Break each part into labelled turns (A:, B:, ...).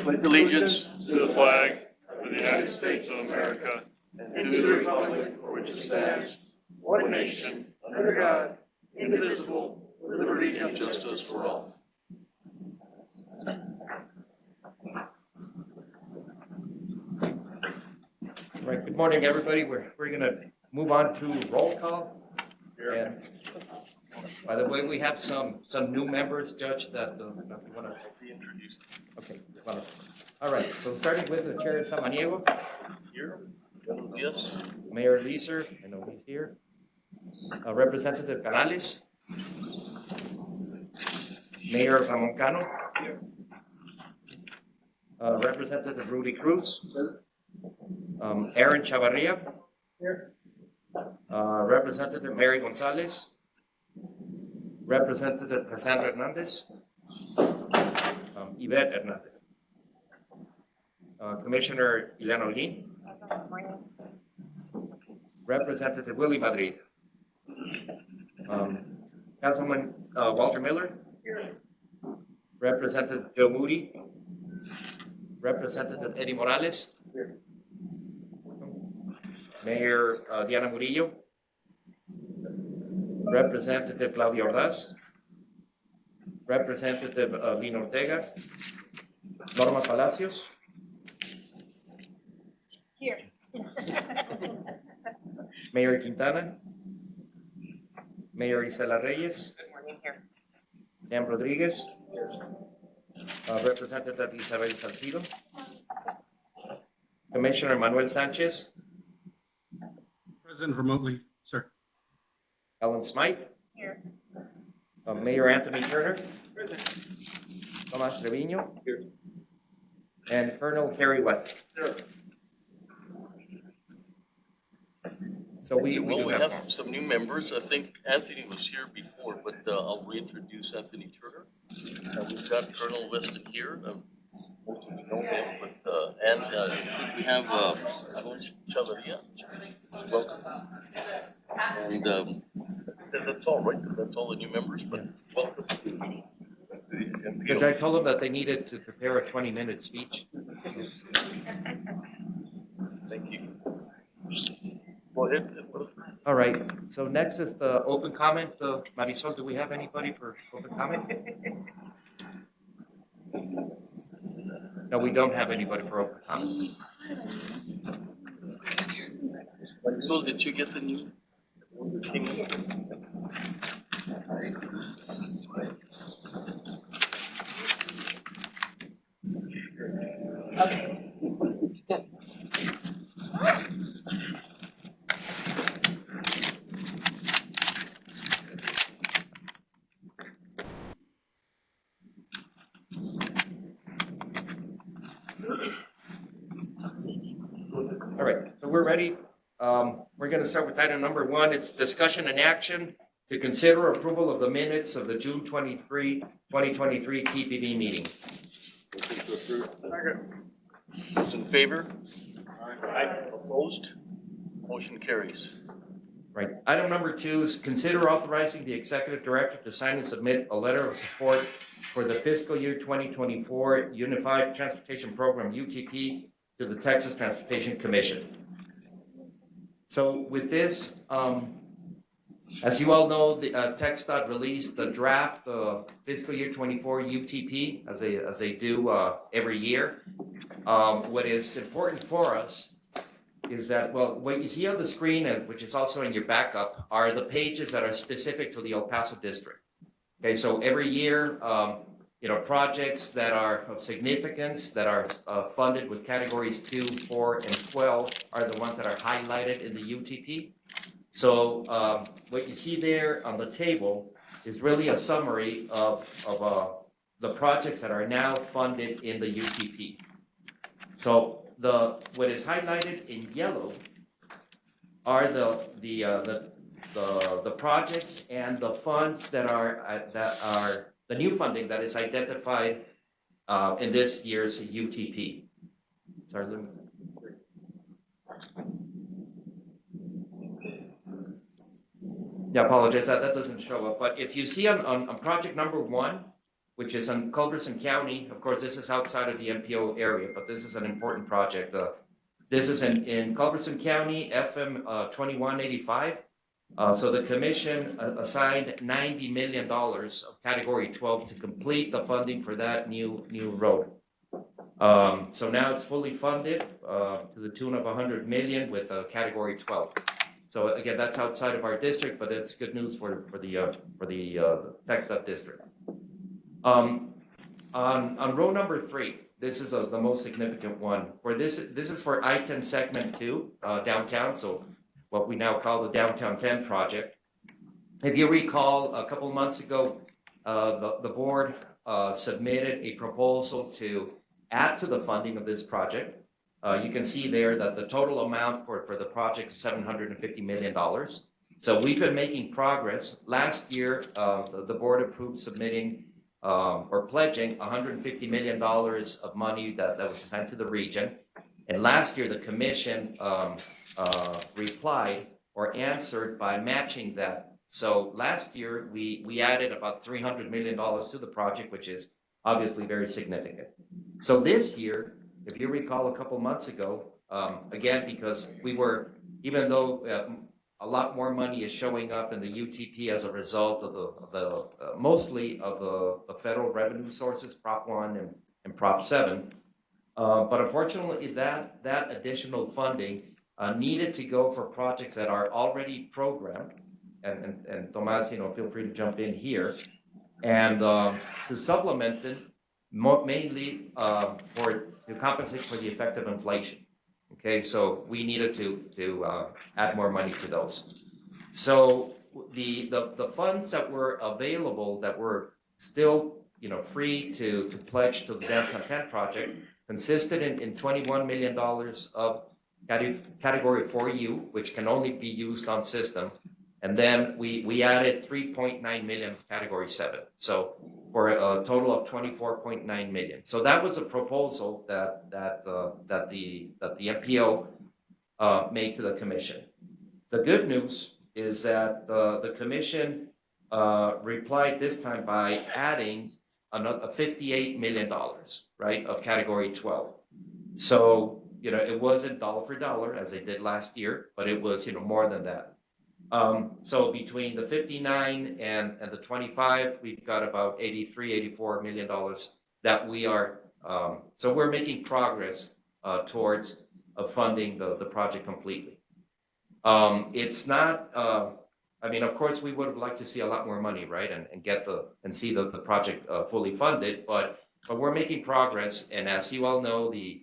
A: pledge allegiance to the flag of the United States of America and to the republic for which it stands, one nation, under God, indivisible, with liberty and justice for all.
B: Right. Good morning, everybody. We're going to move on to roll call. And by the way, we have some new members, Judge, that want to be introduced. Okay. All right. So starting with the Chair Samaniego. Here. Yes. Mayor Leeser, I know he's here. Representative Canales. Mayor Ramoncano. Here. Representative Rudy Cruz. Aaron Chavarria. Here. Representative Mary Gonzalez. Representative Cassandra Hernandez. Yvette Hernandez. Commissioner Ileana Olin. Representative Willie Madrid. Councilman Walter Miller. Here. Representative Joe Moody. Representative Eddie Morales. Here. Mayor Diana Murillo. Representative Claudia Ordaz. Representative Lino Ortega. Norma Palacios.
C: Here.
B: Mayor Quintana. Mayor Isela Reyes.
C: Good morning, here.
B: Sam Rodriguez. Representative Isabel Salcido. Commissioner Manuel Sanchez.
D: Present remotely, sir.
B: Ellen Smythe.
C: Here.
B: Mayor Anthony Turner. Tomas Trevino. Here. And Colonel Harry West. Here. So we
A: have some new members. I think Anthony was here before, but I'll reintroduce Anthony Turner. We've got Colonel Weston here. Most of you know him, but and I think we have Alonso Chavarria. Welcome. And that's all, right? That's all the new members, but welcome.
B: Because I told them that they needed to prepare a 20-minute speech.
A: Thank you. Go ahead.
B: All right. So next is the open comment. Marisol, do we have anybody for open comment? No, we don't have anybody for open comment.
A: So did you get the new thing?
C: Okay.
B: All right, so we're ready. We're going to start with item number 1. It's discussion and action to consider approval of the minutes of the June 23, 2023 TPB meeting.
A: Those in favor? Aye. Opposed? Motion carries.
B: Right. Item number 2 is consider authorizing the executive director to sign and submit a letter of support for the fiscal year 2024 Unified Transportation Program UTP to the Texas Transportation Commission. So with this, as you all know, the TxDOT released the draft fiscal year 24 UTP as they do every year. What is important for us is that, well, what you see on the screen, which is also in your backup, are the pages that are specific to the El Paso district. Okay, so every year, projects that are of significance, that are funded with categories 2, 4, and 12 are the ones that are highlighted in the UTP. So what you see there on the table is really a summary of the projects that are now funded in the UTP. So what is highlighted in yellow are the projects and the funds that are the new funding that is identified in this year's UTP. Sorry, let me. Yeah, I apologize, that doesn't show up. But if you see on project number 1, which is in Culberson County. Of course, this is outside of the MPO area, but this is an important project. This is in Culberson County, FM 2185. So the commission assigned $90 million of Category 12 to complete the funding for that new road. So now it's fully funded to the tune of $100 million with Category 12. So again, that's outside of our district, but it's good news for the TxDOT district. On row number 3, this is the most significant one. Where this is for I-10 segment 2 downtown. So what we now call the Downtown 10 project. If you recall, a couple of months ago, the board submitted a proposal to add to the funding of this project. You can see there that the total amount for the project is $750 million. So we've been making progress. Last year, the board approved submitting or pledging $150 million of money that was sent to the region. And last year, the commission replied or answered by matching that. So last year, we added about $300 million to the project, which is obviously very significant. So this year, if you recall a couple months ago, again, because even though a lot more money is showing up in the UTP as a result of mostly of the federal revenue sources, Prop 1 and Prop 7, but unfortunately that additional funding needed to go for projects that are already programmed, and Tomas, feel free to jump in here, and to supplement it, mainly to compensate for the effect of inflation. Okay, so we needed to add more money to those. So the funds that were available, that were still free to pledge to the Downtown 10 project, consisted in $21 million of Category 4U, which can only be used on system, and then we added $3.9 million of Category 7. So for a total of $24.9 million. So that was a proposal that the MPO made to the commission. The good news is that the commission replied this time by adding another $58 million, right, of Category 12. So it wasn't dollar for dollar as they did last year, but it was more than that. So between the 59 and the 25, we've got about $84 million that we are, so we're making progress towards funding the project completely. It's not, of course we would have liked to see a lot more money, right, and see the project fully funded, but we're making progress, and as you all know, the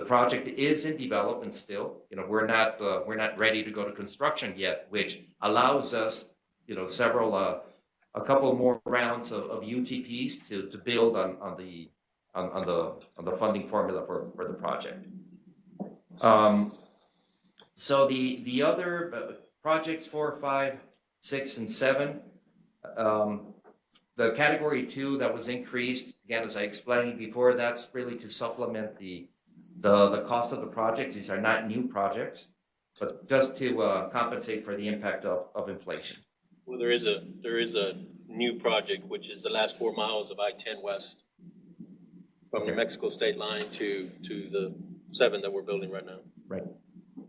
B: project is in development still. We're not ready to go to construction yet, which allows us, a couple more rounds of UTPs to build on the funding formula for the project. So the other projects 4, 5, 6, and 7, the Category 2 that was increased, again, as I explained before, that's really to supplement the cost of the projects. These are not new projects, but just to compensate for the impact of inflation.
C: Well, there is a new project, which is the last 4 miles of I-10 West from the Mexico state line to the 7 that we're building right now.
B: Right.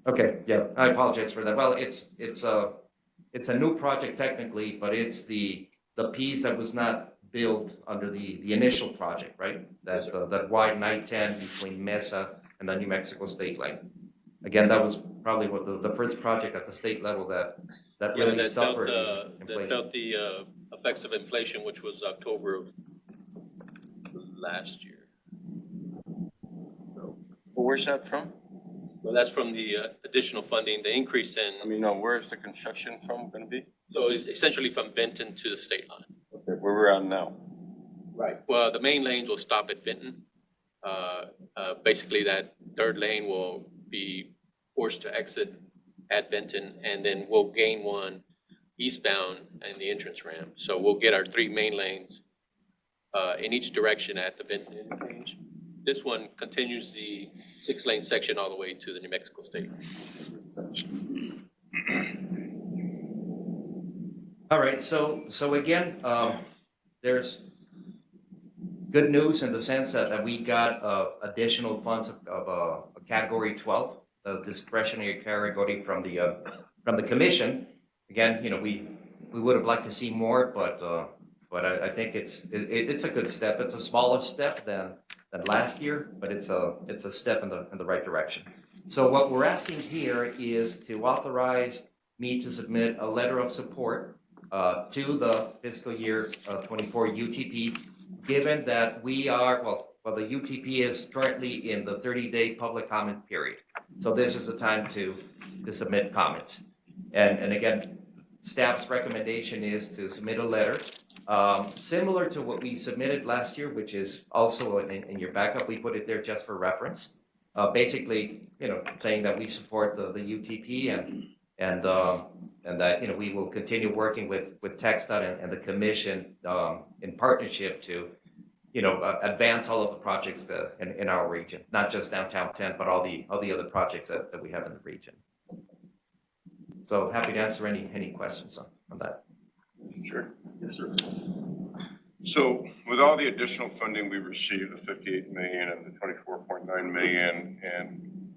B: Okay. Yeah, I apologize for that. Well, it's a new project technically, but it's the piece that was not built under the initial project, right? That wide I-10 between Mesa and the New Mexico state line. Again, that was probably the first project at the state level that really suffered inflation.
C: That felt the effects of inflation, which was October of last year.
D: Well, where's that from?
C: Well, that's from the additional funding, the increase in.
D: Where's the construction from going to be?
C: So it's essentially from Benton to the state line.
D: Okay, where we're at now.
C: Right. Well, the main lanes will stop at Benton. Basically, that third lane will be forced to exit at Benton, and then we'll gain one eastbound in the entrance ramp. So we'll get our 3 main lanes in each direction at the Benton interchange. This one continues the 6-lane section all the way to the New Mexico state.
B: All right, so again, there's good news in the sense that we got additional funds of category 12, discretionary category from the commission. Again, we would have liked to see more, but I think it's a good step. It's a smaller step than last year, but it's a step in the right direction. So what we're asking here is to authorize me to submit a letter of support to the fiscal year 24 UTP, given that we are, well, the UTP is currently in the 30-day public comment period. So this is the time to submit comments. And again, staff's recommendation is to submit a letter similar to what we submitted last year, which is also in your backup. We put it there just for reference. Basically, saying that we support the UTP and that we will continue working with TxDOT and the commission in partnership to advance all of the projects in our region, not just downtown 10, but all the other projects that we have in the region. So happy to answer any questions on that.
E: Sure.
A: Yes, sir.
E: So with all the additional funding we received, the 58 million and the 24.9 million, and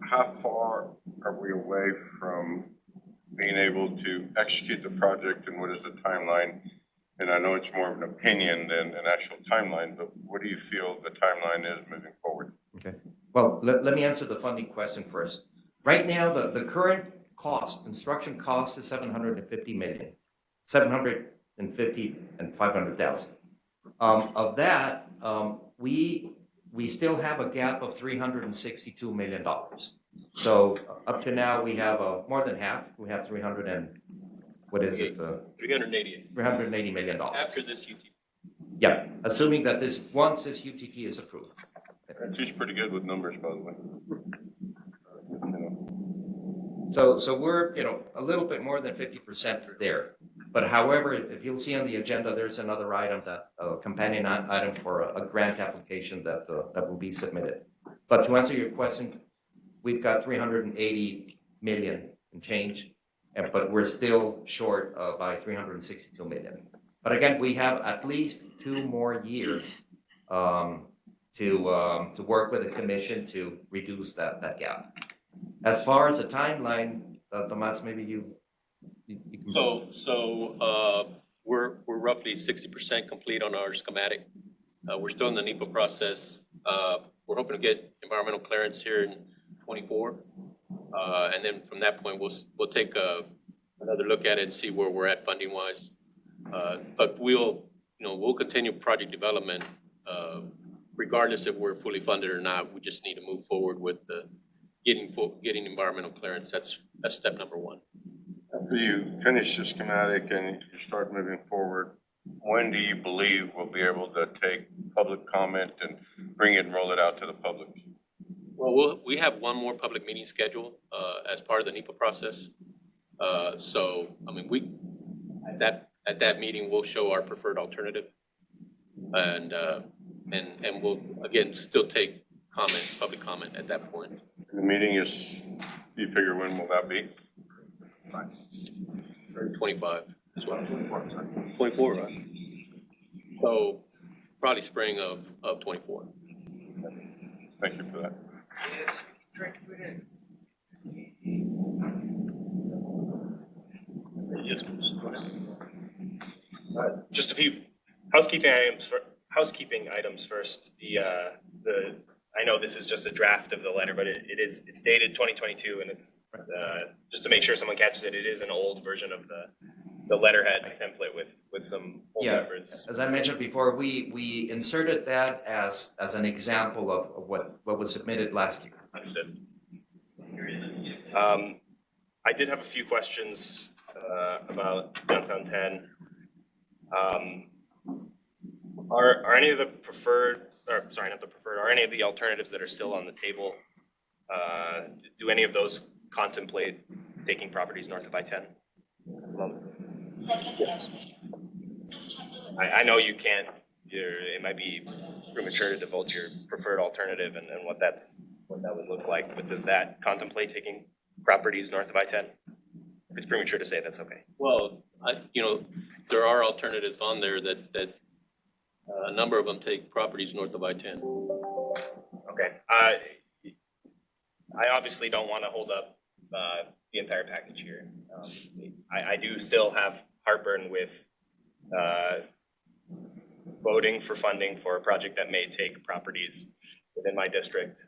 E: how far are we away from being able to execute the project, and what is the timeline? And I know it's more of an opinion than an actual timeline, but what do you feel the timeline is moving forward?
B: Okay. Well, let me answer the funding question first. Right now, the current construction cost is 750 million, 750 and 500,000. Of that, we still have a gap of $362 million. So up to now, we have more than half. We have 300 and what is it?
C: 380.
B: $380 million.
C: After this UTP.
B: Yeah, assuming that once this UTP is approved.
E: She's pretty good with numbers, by the way.
B: So we're, a little bit more than 50% there. But however, if you'll see on the agenda, there's another item, a companion item for a grant application that will be submitted. But to answer your question, we've got 380 million and change, but we're still short by 362 million. But again, we have at least 2 more years to work with the commission to reduce that gap. As far as the timeline, Tomas, maybe you can.
C: So we're roughly 60% complete on our schematic. We're still in the NEPA process. We're hoping to get environmental clearance here in 24. And then from that point, we'll take another look at it and see where we're at funding wise. But we'll continue project development regardless if we're fully funded or not. We just need to move forward with getting environmental clearance. That's step number 1.
E: After you finish the schematic and you start moving forward, when do you believe we'll be able to take public comment and bring it and roll it out to the public?
C: Well, we have one more public meeting scheduled as part of the NEPA process. So, I mean, at that meeting, we'll show our preferred alternative, and we'll again still take public comment at that point.
E: The meeting is, you figure when will that be?
C: 25 as well. 24, right? So probably spring of 24.
E: Thank you for that.
C: Yes, go ahead.
F: Just a few housekeeping items first. I know this is just a draft of the letter, but it's dated 2022, and it's just to make sure someone catches it. It is an old version of the letterhead template with some old numbers.
B: As I mentioned before, we inserted that as an example of what was submitted last year.
F: Understood. I did have a few questions about downtown 10. Are any of the are any of the alternatives that are still on the table, do any of those contemplate taking properties north of I-10? I know you can't, it might be premature to divulge your preferred alternative and what that would look like, but does that contemplate taking properties north of I-10? If it's premature to say, that's okay.
C: Well, there are alternatives on there that A number of them take properties north of I-10.
F: Okay. I obviously don't want to hold up the entire package here. I do still have heartburn with voting for funding for a project that may take properties within my district,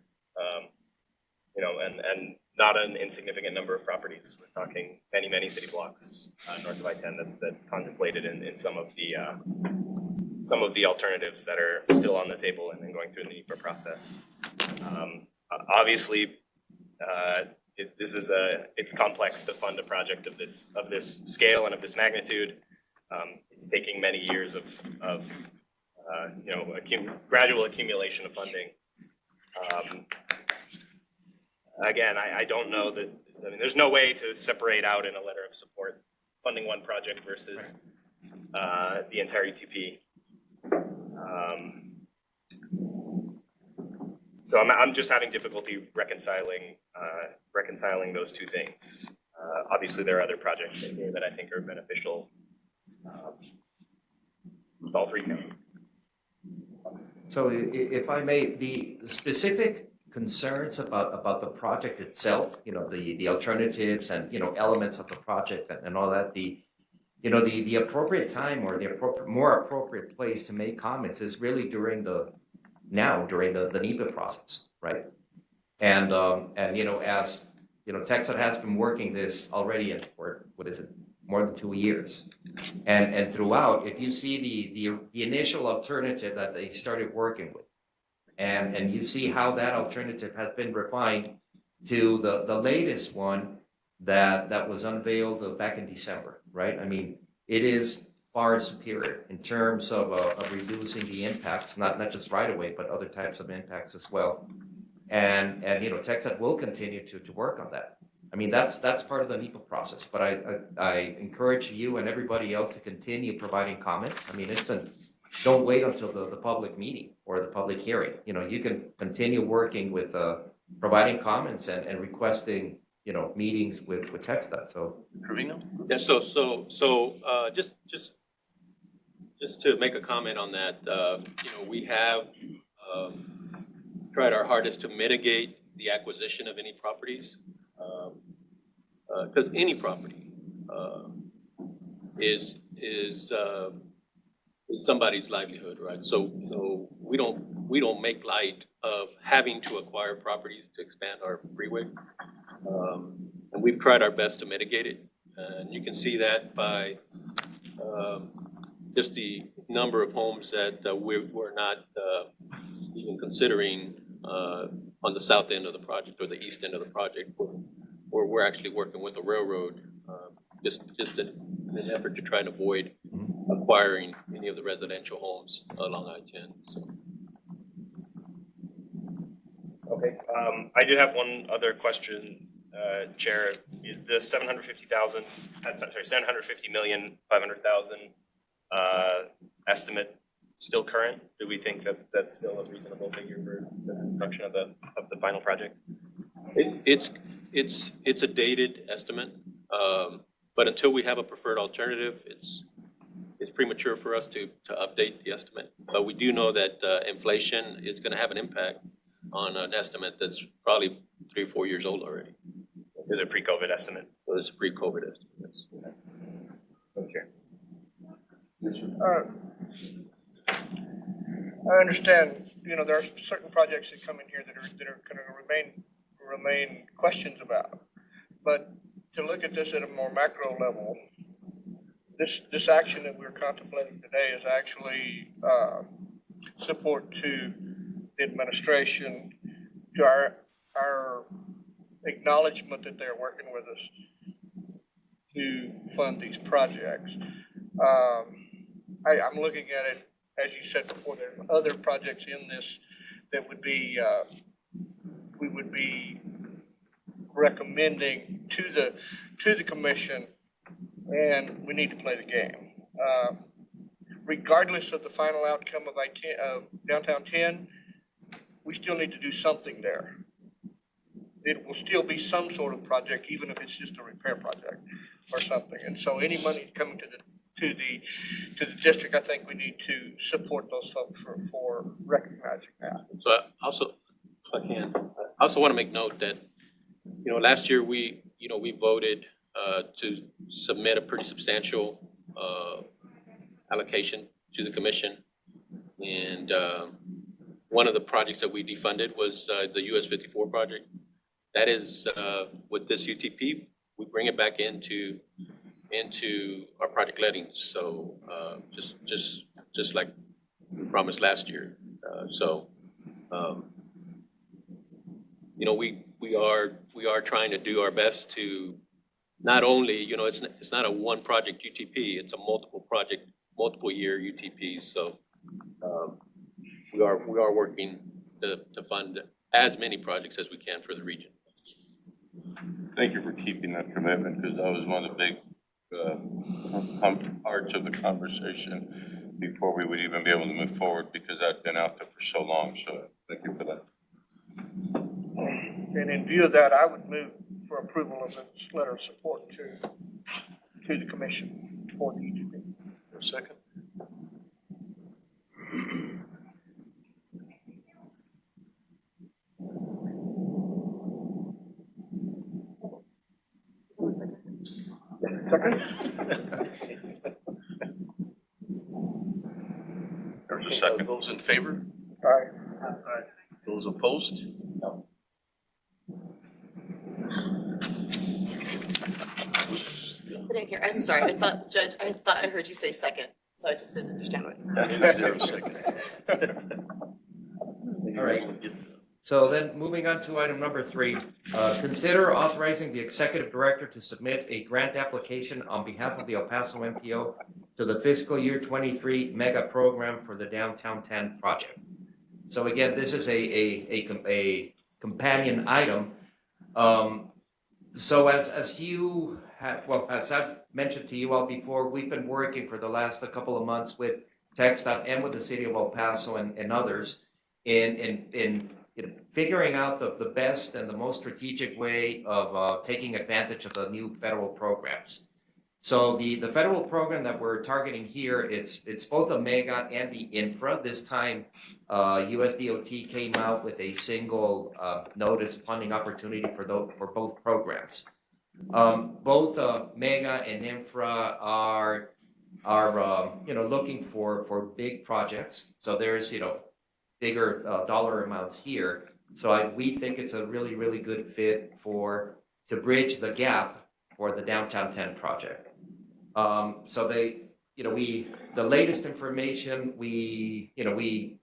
F: and not an insignificant number of properties. We're talking many city blocks north of I-10 that's contemplated in some of the alternatives that are still on the table and then going through the NEPA process. Obviously, it's complex to fund a project of this scale and of this magnitude. It's taking many years of gradual accumulation of funding. Again, I don't know that. I mean, there's no way to separate out in a letter of support funding one project versus the entire UTP. So I'm just having difficulty reconciling those two things. Obviously, there are other projects in here that I think are beneficial with all three counties.
B: So if I may, the specific concerns about the project itself, the alternatives and, elements of the project and all that, the appropriate time or the more appropriate place to make comments is really during the NEPA process, right? And as Texas has been working this already for more than 2 years, and throughout, if you see the initial alternative that they started working with, and you see how that alternative has been refined to the latest one that was unveiled back in December, right? I mean, it is far superior in terms of reducing the impacts, not just right away, but other types of impacts as well. And Texas will continue to work on that. I mean, that's part of the NEPA process, but I encourage you and everybody else to continue providing comments. I mean, don't wait until the public meeting or the public hearing. You can continue working with providing comments and requesting, meetings with TxDOT. So
A: Trevino?
C: Yeah, so just to make a comment on that, we have tried our hardest to mitigate the acquisition of any properties, because any property is somebody's livelihood, right? So we don't make light of having to acquire properties to expand our freeway, and we've tried our best to mitigate it. And you can see that by just the number of homes that we're not even considering on the south end of the project or the east end of the project, where we're actually working with the railroad, just in an effort to try and avoid acquiring any of the residential homes along I-10. So.
F: Okay. I do have one other question, Chair. Is the $750 million, 500,000 estimate still current? Do we think that that's still a reasonable figure for the construction of the final project?
C: It's a dated estimate, but until we have a preferred alternative, it's premature for us to update the estimate. But we do know that inflation is going to have an impact on an estimate that's probably 3 or 4 years old already.
F: Is it a pre-COVID estimate?
C: So it's a pre-COVID estimate.
F: Okay.
G: I understand, there are certain projects that come in here that are going to remain questions about. But to look at this at a more macro level, this action that we're contemplating today is actually support to the administration, to our acknowledgement that they're working with us to fund these projects. I'm looking at it, as you said before, there are other projects in this that would be we would be recommending to the commission, and we need to play the game. Regardless of the final outcome of Downtown 10, we still need to do something there. It will still be some sort of project, even if it's just a repair project or something. And so any money coming to to the district, I think we need to support those folks for recognizing that.
C: So I also, if I can, I also want to make note that, last year we voted to submit a pretty substantial allocation to the commission. And one of the projects that we defunded was the US 54 project. That is, with this UTP, we bring it back into our project lettings. So just like we promised last year. We are trying to do our best to not only, it's not a one project UTP, it's a multiple year UTP. So we are working to fund as many projects as we can for the region.
D: Thank you for keeping that commitment, because that was one of the big parts of the conversation before we would even be able to move forward, because that'd been out there for so long. So thank you for that.
G: And in view of that, I would move for approval of this letter of support to the commission for the ETP.
A: For a second.
G: Second?
D: There's a second.
A: Those in favor?
G: All right.
A: Those opposed?
H: I didn't hear, I'm sorry, Judge, I thought I heard you say second, so I just didn't understand what.
A: 0
B: All right. So then moving on to item number 3, consider authorizing the executive director to submit a grant application on behalf of the El Paso MPO to the fiscal year 23 mega program for the Downtown 10 project. So again, this is a companion item. So as you have, well, as I've mentioned to you all before, we've been working for the last couple of months with TxDOT and with the city of El Paso and others in figuring out the best and the most strategic way of taking advantage of the new federal programs. So the federal program that we're targeting here, it's both a mega and the infra. This time, USDOT came out with a single notice funding opportunity for both programs. Both mega and infra are looking for big projects. So there's bigger dollar amounts here. So we think it's a really, really good fit to bridge the gap for the Downtown 10 project. So the latest information in the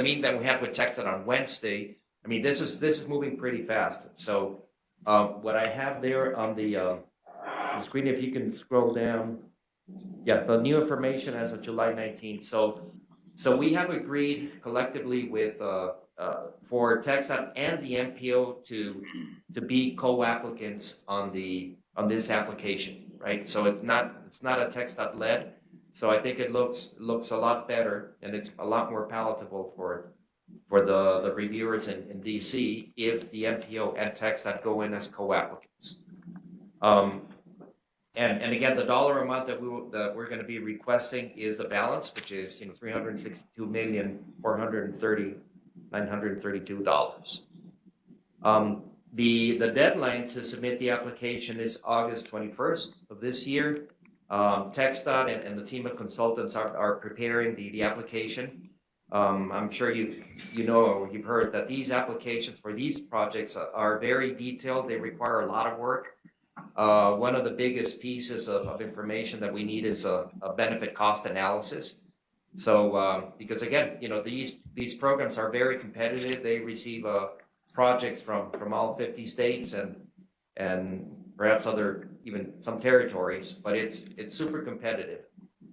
B: meeting that we had with TxDOT on Wednesday, I mean, this is moving pretty fast. So what I have there on the screen, if you can scroll down, yeah, the new information as of July 19th. So we have agreed collectively with for TxDOT and the MPO to be co-applicants on this application, right? So it's not a TxDOT led. So I think it looks a lot better, and it's a lot more palatable for the reviewers in DC if the MPO and TxDOT go in as co-applicants. And again, the dollar amount that we're going to be requesting is the balance, which is $362,430,932. The deadline to submit the application is August 21st of this year. TxDOT and the team of consultants are preparing the application. I'm sure you've heard that these applications for these projects are very detailed. They require a lot of work. One of the biggest pieces of information that we need is a benefit cost analysis. So because again, these programs are very competitive. They receive projects from all 50 states and perhaps other even some territories, but it's super competitive.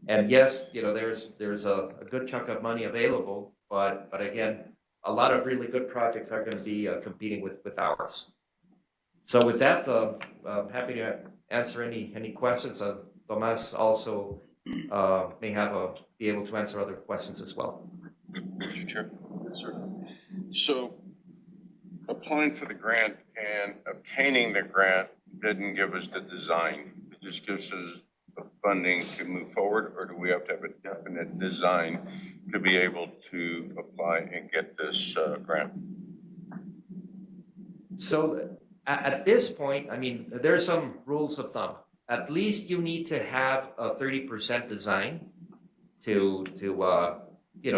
B: And yes, there's a good chunk of money available, but again, a lot of really good projects are going to be competing with ours. So with that, I'm happy to answer any questions. Tomas also may be able to answer other questions as well.
E: Mr. Chair. Yes, sir. So applying for the grant and obtaining the grant didn't give us the design. It just gives us the funding to move forward, or do we have to have a definite design to be able to apply and get this grant?
B: So at this point, I mean, there's some rules of thumb. At least you need to have a 30% design to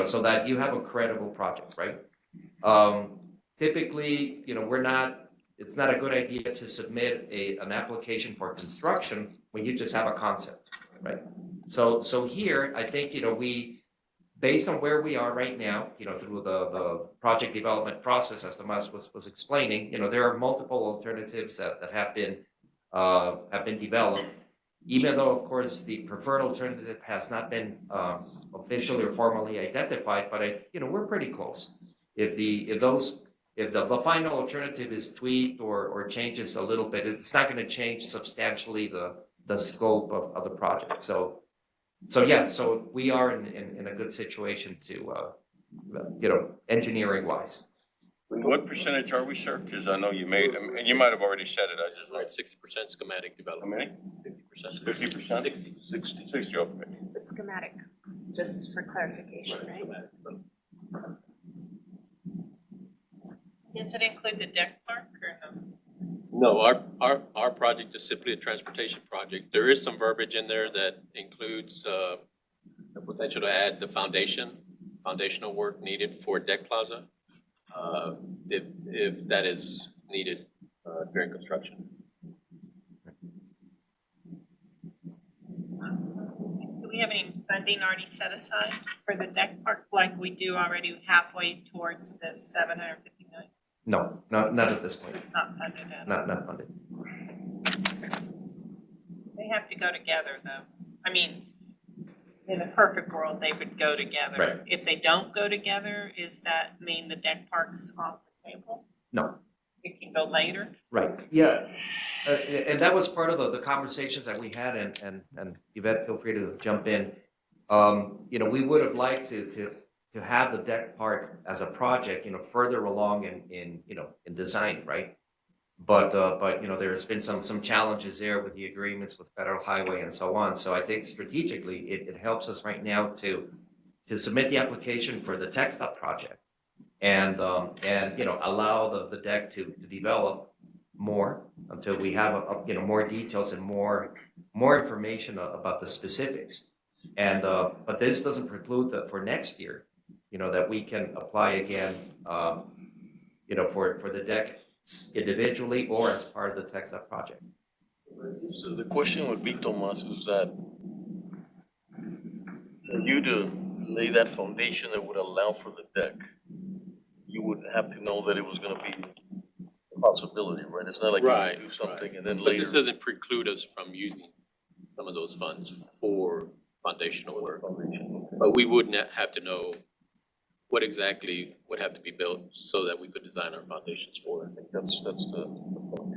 B: so that you have a credible project, right? Typically, it's not a good idea to submit an application for construction when you just have a concept, right? So here, I think, based on where we are right now, through the project development process, as Tomas was explaining, there are multiple alternatives that have been developed, even though, of course, the preferred alternative has not been officially or formally identified, but we're pretty close. If the final alternative is tweaked or changes a little bit, it's not going to change substantially the scope of the project. So we are in a good situation to, engineering wise.
E: What percentage are we, sir? Because I know you made, and you might have already said it, I just.
C: Right, 60% schematic
E: How
C: development.
E: many?
C: 50%.
E: 50%?
C: 60.
E: 60, okay.
H: It's schematic, just for clarification, right?
I: Does it include the deck park or no?
C: No, our project is simply a transportation project. There is some verbiage in there that includes the potential to add the foundational work needed for deck plaza, if that is needed during construction.
I: Do we have any funding already set aside for the deck park like we do already halfway towards this 750 million?
B: No, not at this point.
I: It's not funded yet.
B: Not funded.
I: They have to go together though. I mean, in a perfect world, they would go together.
B: Right.
I: If they don't go together, does that mean the deck park's off the table?
B: No.
I: It can go later?
B: Right, yeah. And that was part of the conversations that we had, and Yvette, feel free to jump in. We would have liked to have the deck park as a project, further along in design, right? But there's been some challenges there with the agreements with Federal Highway and so on. So I think strategically, it helps us right now to submit the application for the tech stop project and allow the deck to develop more until we have more details and more information about the specifics. And but this doesn't preclude that for next year, that we can apply again, for the deck individually or as part of the tech stop project.
A: So the question would be, Tomas, is that for you to lay that foundation that would allow for the deck, you would have to know that it was gonna be a possibility, right? It's not like you
C: Right,
A: can do something and then
C: But
A: later.
C: this doesn't preclude us from using some of those funds for foundational work. But we would have to know what exactly would have to be built so that we could design our foundations for it.
A: I think that's the point.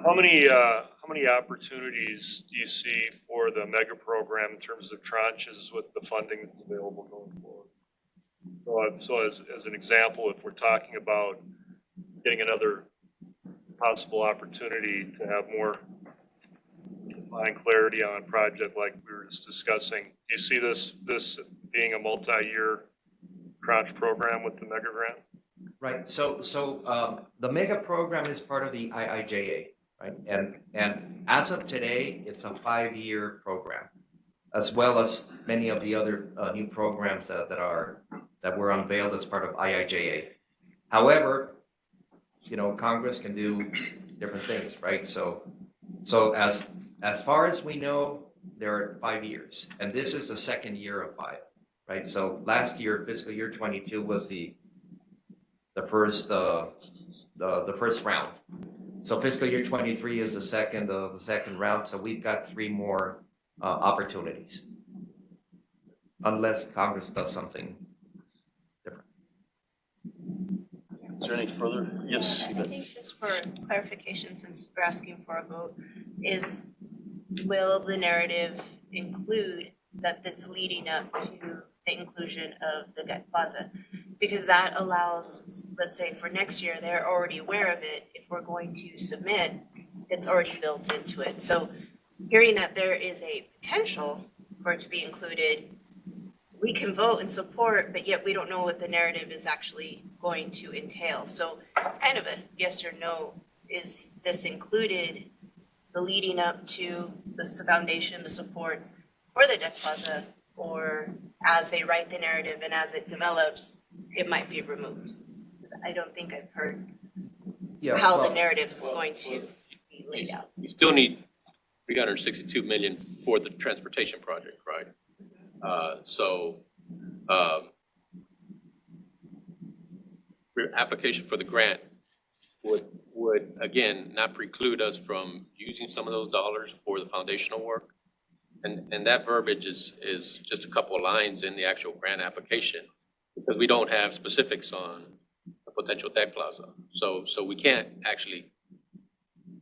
J: How many opportunities do you see for the mega program in terms of tranches with the funding that's available going forward? So as an example, if we're talking about getting another possible opportunity to have more defined clarity on a project like we were just discussing, do you see this being a multi-year tranche program with the mega grant?
B: Right. So the mega program is part of the IIJA, right? And as of today, it's a 5-year program, as well as many of the other new programs that were unveiled as part of IIJA. However, Congress can do different things, right? So as far as we know, there are 5 years, and this is the second year of 5, right? So last year, fiscal year 22, was the first round. So fiscal year 23 is the second round. So we've got 3 more opportunities, unless Congress does something different.
A: Is there any further? Yes.
H: I think just for clarification, since we're asking for a vote, will the narrative include that it's leading up to the inclusion of the deck plaza? Because that allows, let's say for next year, they're already aware of it. If we're going to submit, it's already built into it. So hearing that there is a potential for it to be included, we can vote and support, but yet we don't know what the narrative is actually going to entail. So it's kind of a yes or no. Is this included, the leading up to the foundation, the supports for the deck plaza, or as they write the narrative and as it develops, it might be removed? I don't think I've heard
B: Yeah,
H: how the
B: well,
H: narrative is going to be laid out.
C: You still need 362 million for the transportation project, right? Your application for the grant would again not preclude us from using some of those dollars for the foundational work. And that verbiage is just a couple of lines in the actual grant application, because we don't have specifics on the potential deck plaza. So we can't actually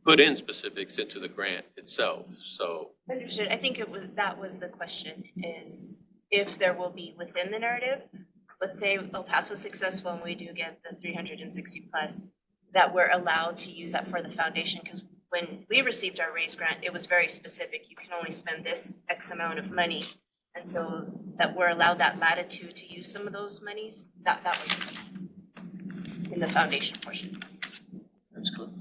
C: put in specifics into the grant itself, so.
H: Understood. I think that was the question, is if there will be within the narrative, let's say El Paso is successful and we do get the 360 plus, that we're allowed to use that for the foundation, because when we received our raise grant, it was very specific. You can only spend this X amount of money. And so that we're allowed that latitude to use some of those monies, that was in the foundation portion.
A: That's good.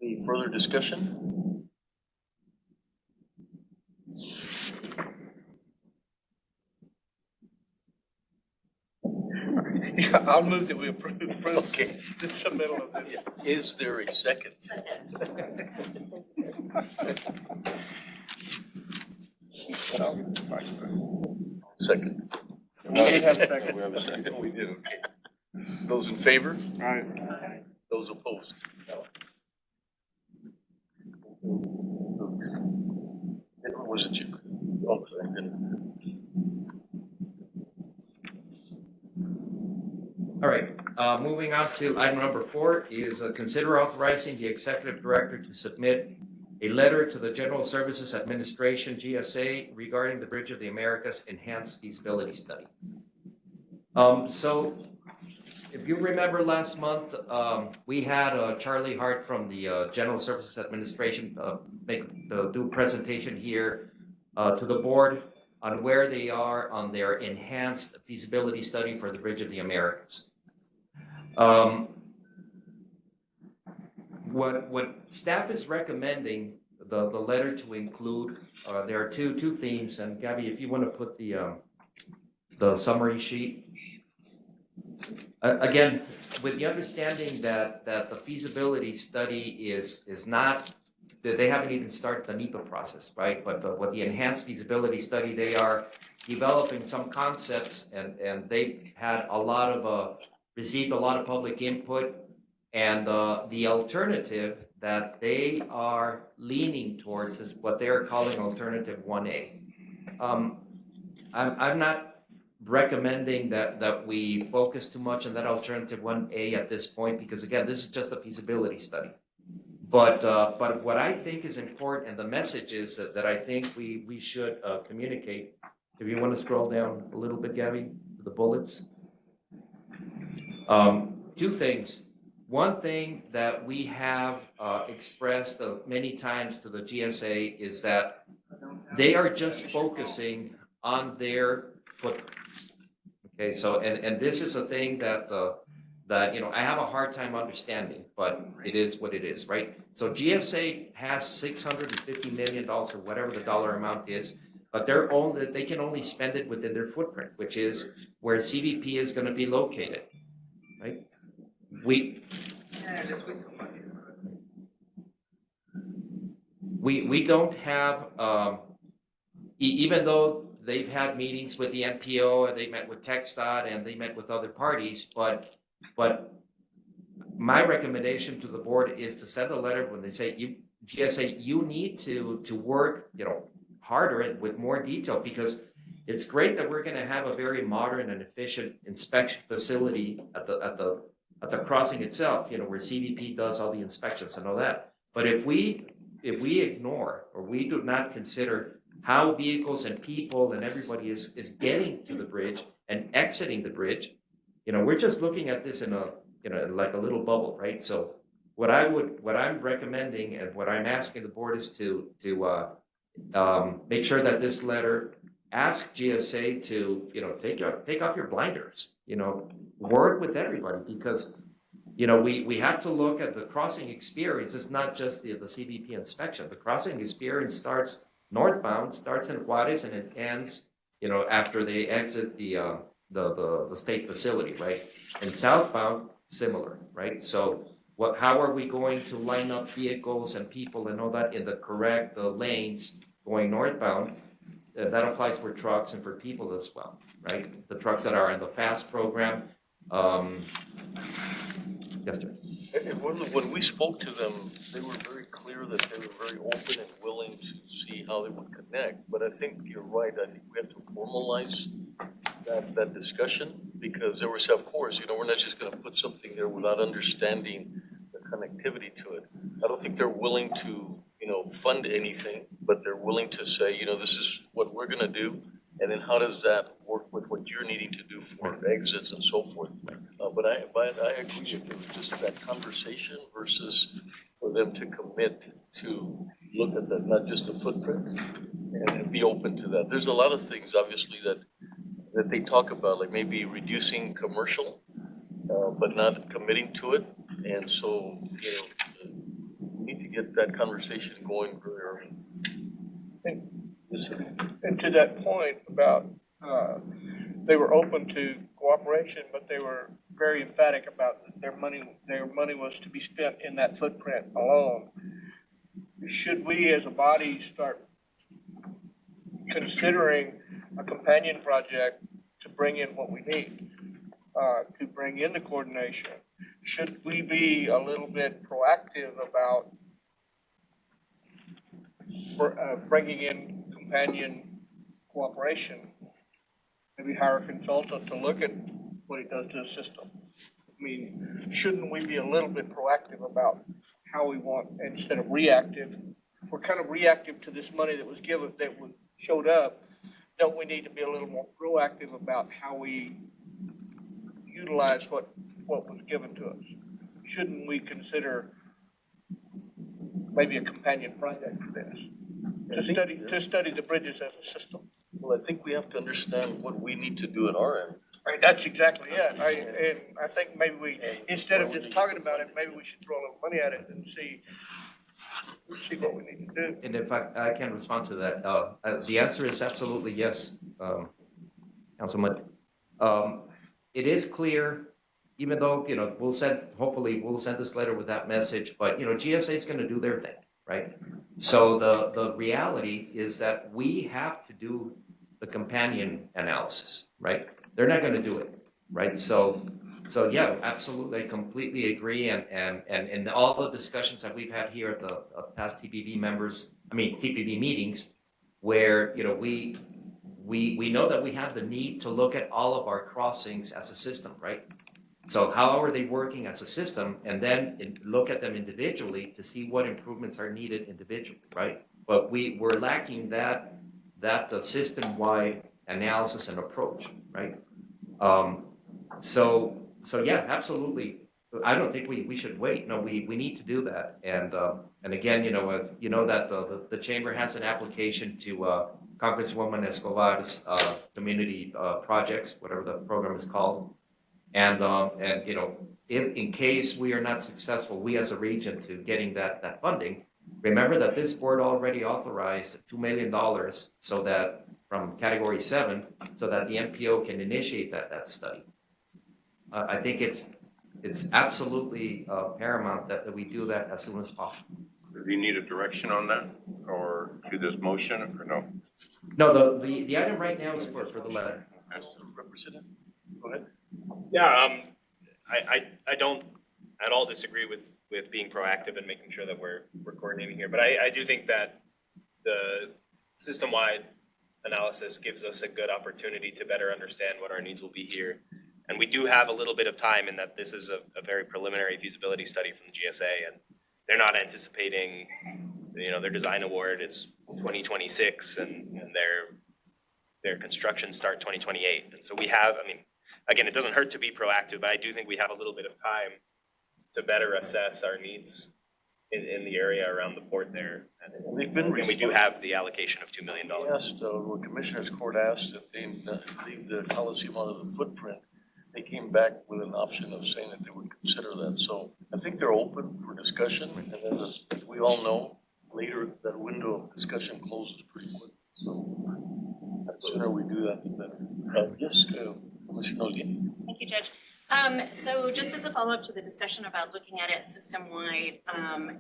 A: Any further discussion?
G: Yeah, I'll move that we approve. Okay, this is the middle of this.
A: Is there a second? Second.
G: We did have a second.
D: We have a second.
A: We did, okay. Those in favor?
G: Aye.
A: Those opposed? Or was it you? Oh, I didn't.
B: all right, moving on to item number 4 is consider authorizing the executive director to submit a letter to the General Services Administration, GSA, regarding the Bridge of the Americas Enhanced Feasibility Study. So if you remember last month, we had Charlie Hart from the General Services Administration do a presentation here to the board on where they are on their enhanced feasibility study for the Bridge of the Americas. What staff is recommending the letter to include, there are two themes, and Gabby, if you want to put the summary sheet. Again, with the understanding that the feasibility study is not, that they haven't even started the NEPA process, right? But what the enhanced feasibility study, they are developing some concepts, and they've had received a lot of public input, and the alternative that they are leaning towards is what they are calling alternative 1A. I'm not recommending that we focus too much on that alternative 1A at this point, because again, this is just a feasibility study. But what I think is important, and the message is that I think we should communicate. If you want to scroll down a little bit, Gabby, to the bullets. Two things. One thing that we have expressed many times to the GSA is that they are just focusing on their footprint. Okay, so and this is a thing that I have a hard time understanding, but it is what it is, right? So GSA has $650 million or whatever the dollar amount is, but they can only spend it within their footprint, which is where CVP is going to be located, right? We don't have, even though they've had meetings with the MPO, and they met with TxDOT, and they met with other parties, but my recommendation to the board is to send a letter when they say, GSA, you need to work, harder and with more detail, because it's great that we're going to have a very modern and efficient inspection facility at the crossing itself, where CVP does all the inspections and all that. But if we ignore, or we do not consider how vehicles and people and everybody is getting to the bridge and exiting the bridge, we're just looking at this in like a little bubble, right? So what I'm recommending and what I'm asking the board is to make sure that this letter asks GSA to, take off your blinders, work with everybody, because, we have to look at the crossing experience. It's not just the CBP inspection. The crossing experience starts northbound, starts in Juarez, and it ends, after they exit the state facility, right? And southbound, similar, right? So how are we going to line up vehicles and people and all that in the correct lanes going northbound? That applies for trucks and for people as well, right? The trucks that are in the FAST program. Yes, sir.
A: And when we spoke to them, they were very clear that they were very open and willing to see how they would connect. But I think you're right. I think we have to formalize that discussion, because there was, of course, we're not just gonna put something there without understanding the connectivity to it. I don't think they're willing to, fund anything, but they're willing to say, this is what we're gonna do. And then how does that work with what you're needing to do for exits and so forth? But I agree, it was just that conversation versus for them to commit to look at that, not just the footprint, and be open to that. There's a lot of things, obviously, that they talk about, like maybe reducing commercial, but not committing to it. And so, we need to get that conversation going very early. Yes, sir.
G: And to that point about, they were open to cooperation, but they were very emphatic about their money was to be spent in that footprint alone. Should we as a body start considering a companion project to bring in what we need, to bring in the coordination? Should we be a little bit proactive about bringing in companion cooperation? Maybe hire a consultant to look at what it does to the system. I mean, shouldn't we be a little bit proactive about how we want, instead of reactive? We're kind of reactive to this money that was given, showed up. Don't we need to be a little more proactive about how we utilize what was given to us? Shouldn't we consider maybe a companion project for this? To study the bridges as a system.
A: Well, I think we have to understand what we need to do at our end.
G: Right, that's exactly it. I think maybe we, instead of just talking about it, maybe we should throw a little money at it and see what we need to do.
B: And if I can respond to that, the answer is absolutely yes, Councilman. It is clear, even though, hopefully we'll send this letter with that message, but, GSA is going to do their thing, right? So the reality is that we have to do the companion analysis, right? They're not going to do it, right? So yeah, absolutely, I completely agree. And all the discussions that we've had here at the past TPB meetings, where, we know that we have the need to look at all of our crossings as a system, right? So how are they working as a system, and then look at them individually to see what improvements are needed individually, right? But we're lacking that system-wide analysis and approach, right? So yeah, absolutely. I don't think we should wait. No, we need to do that. And again, that the chamber has an application to Congresswoman Escobar's community projects, whatever the program is called. And in case we are not successful, we as a region, to getting that funding, remember that this board already authorized $2 million so that from category 7, so that the MPO can initiate that study. I think it's absolutely paramount that we do that as soon as possible.
E: Do you need a direction on that, or do this motion, or no?
B: No, the item right now is for the letter.
A: Representative, go ahead.
F: Yeah, I don't at all disagree with being proactive and making sure that we're coordinating here, but I do think that the system-wide analysis gives us a good opportunity to better understand what our needs will be here. And we do have a little bit of time in that this is a very preliminary feasibility study from the GSA, and they're not anticipating, their design award is 2026 and their construction start 2028. And so we have, again, it doesn't hurt to be proactive, but I do think we have a little bit of time to better assess our needs in the area around the port there.
A: They've been
F: And we do have the allocation of $2 million.
A: We asked, when Commissioners Court asked if they leave the Coliseum out of the footprint, they came back with an option of saying that they would consider that. So I think they're open for discussion, and then as we all know, later that window of discussion closes pretty quick. So the sooner we do that, the better. Yes, Commissioner Olguín.
H: Thank you, Judge. So just as a follow-up to the discussion about looking at it system-wide,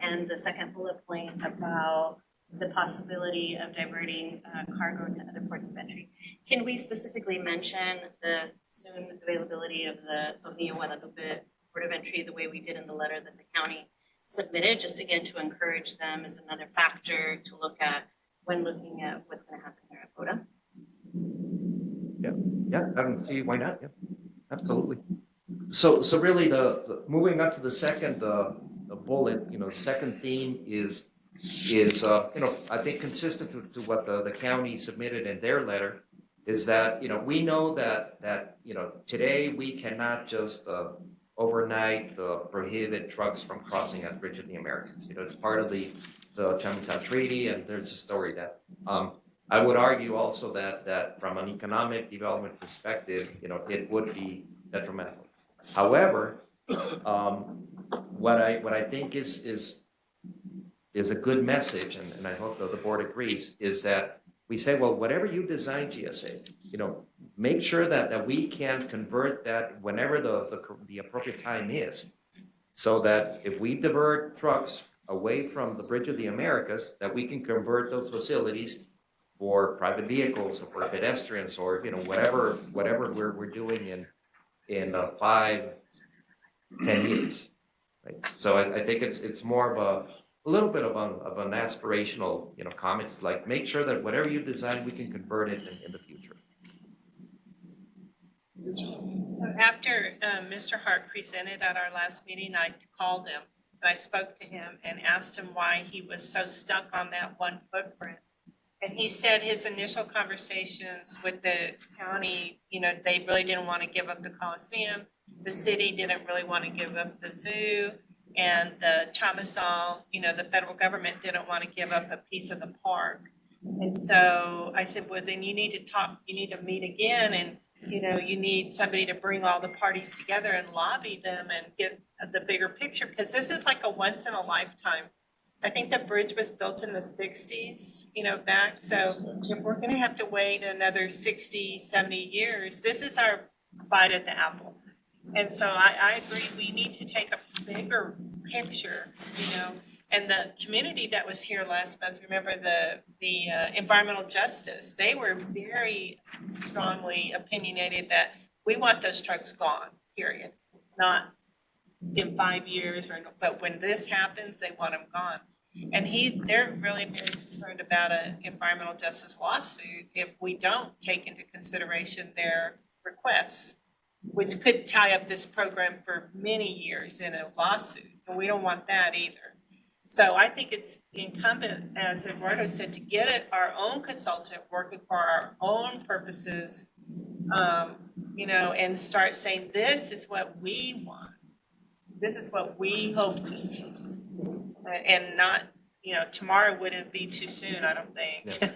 H: and the second bullet point about the possibility of diverting cargo to other ports of entry, can we specifically mention the soon availability of the Rio Guadalupe port of entry the way we did in the letter that the county submitted, just again to encourage them as another factor to look at when looking at what's going to happen here at BOTA?
B: Yeah, I don't see why not. Yeah, absolutely. So really, the moving up to the second the bullet, second theme is I think consistent to what the county submitted in their letter, is that we know that today we cannot just overnight prohibit trucks from crossing at Bridge of the Americas. It's part of the Chamizal Treaty, and there's a story that I would argue also that from an economic development perspective, it would be detrimental. However, what I think is a good message, and I hope that the board agrees, is that we say, well, whatever you design, GSA, make sure that we can convert that whenever the appropriate time is, so that if we divert trucks away from the Bridge of the Americas, that we can convert those facilities for private vehicles or for pedestrians or whatever we're doing in 5-10 years, right? So I think it's more of a little bit of an aspirational comment. It's like, make sure that whatever you design, we can convert it in the future.
I: So after Mr. Hart presented at our last meeting, I called him and I spoke to him and asked him why he was so stuck on that one footprint. And he said his initial conversations with the county, they really didn't want to give up the Coliseum. The city didn't really want to give up the zoo, and the Chamizal, the federal government didn't want to give up a piece of the park. And so I said, well, then you need to talk, you need to meet again, and you need somebody to bring all the parties together and lobby them and get the bigger picture, because this is like a once in a lifetime. I think the bridge was built in the 60s, back. So if we're going to have to wait another 60, 70 years, this is our bite at the apple. And so I agree, we need to take a bigger picture, and the community that was here last month, remember the environmental justice, they were very strongly opinionated that we want those trucks gone, period. Not in 5 years, but when this happens, they want them gone. And they're really very concerned about an environmental justice lawsuit if we don't take into consideration their requests, which could tie up this program for many years in a lawsuit. And we don't want that either. So I think it's incumbent, as Eduardo said, to get our own consultant working for our own purposes, and start saying, this is what we want. This is what we hope to see. And not, tomorrow wouldn't be too soon, I don't think. Yeah.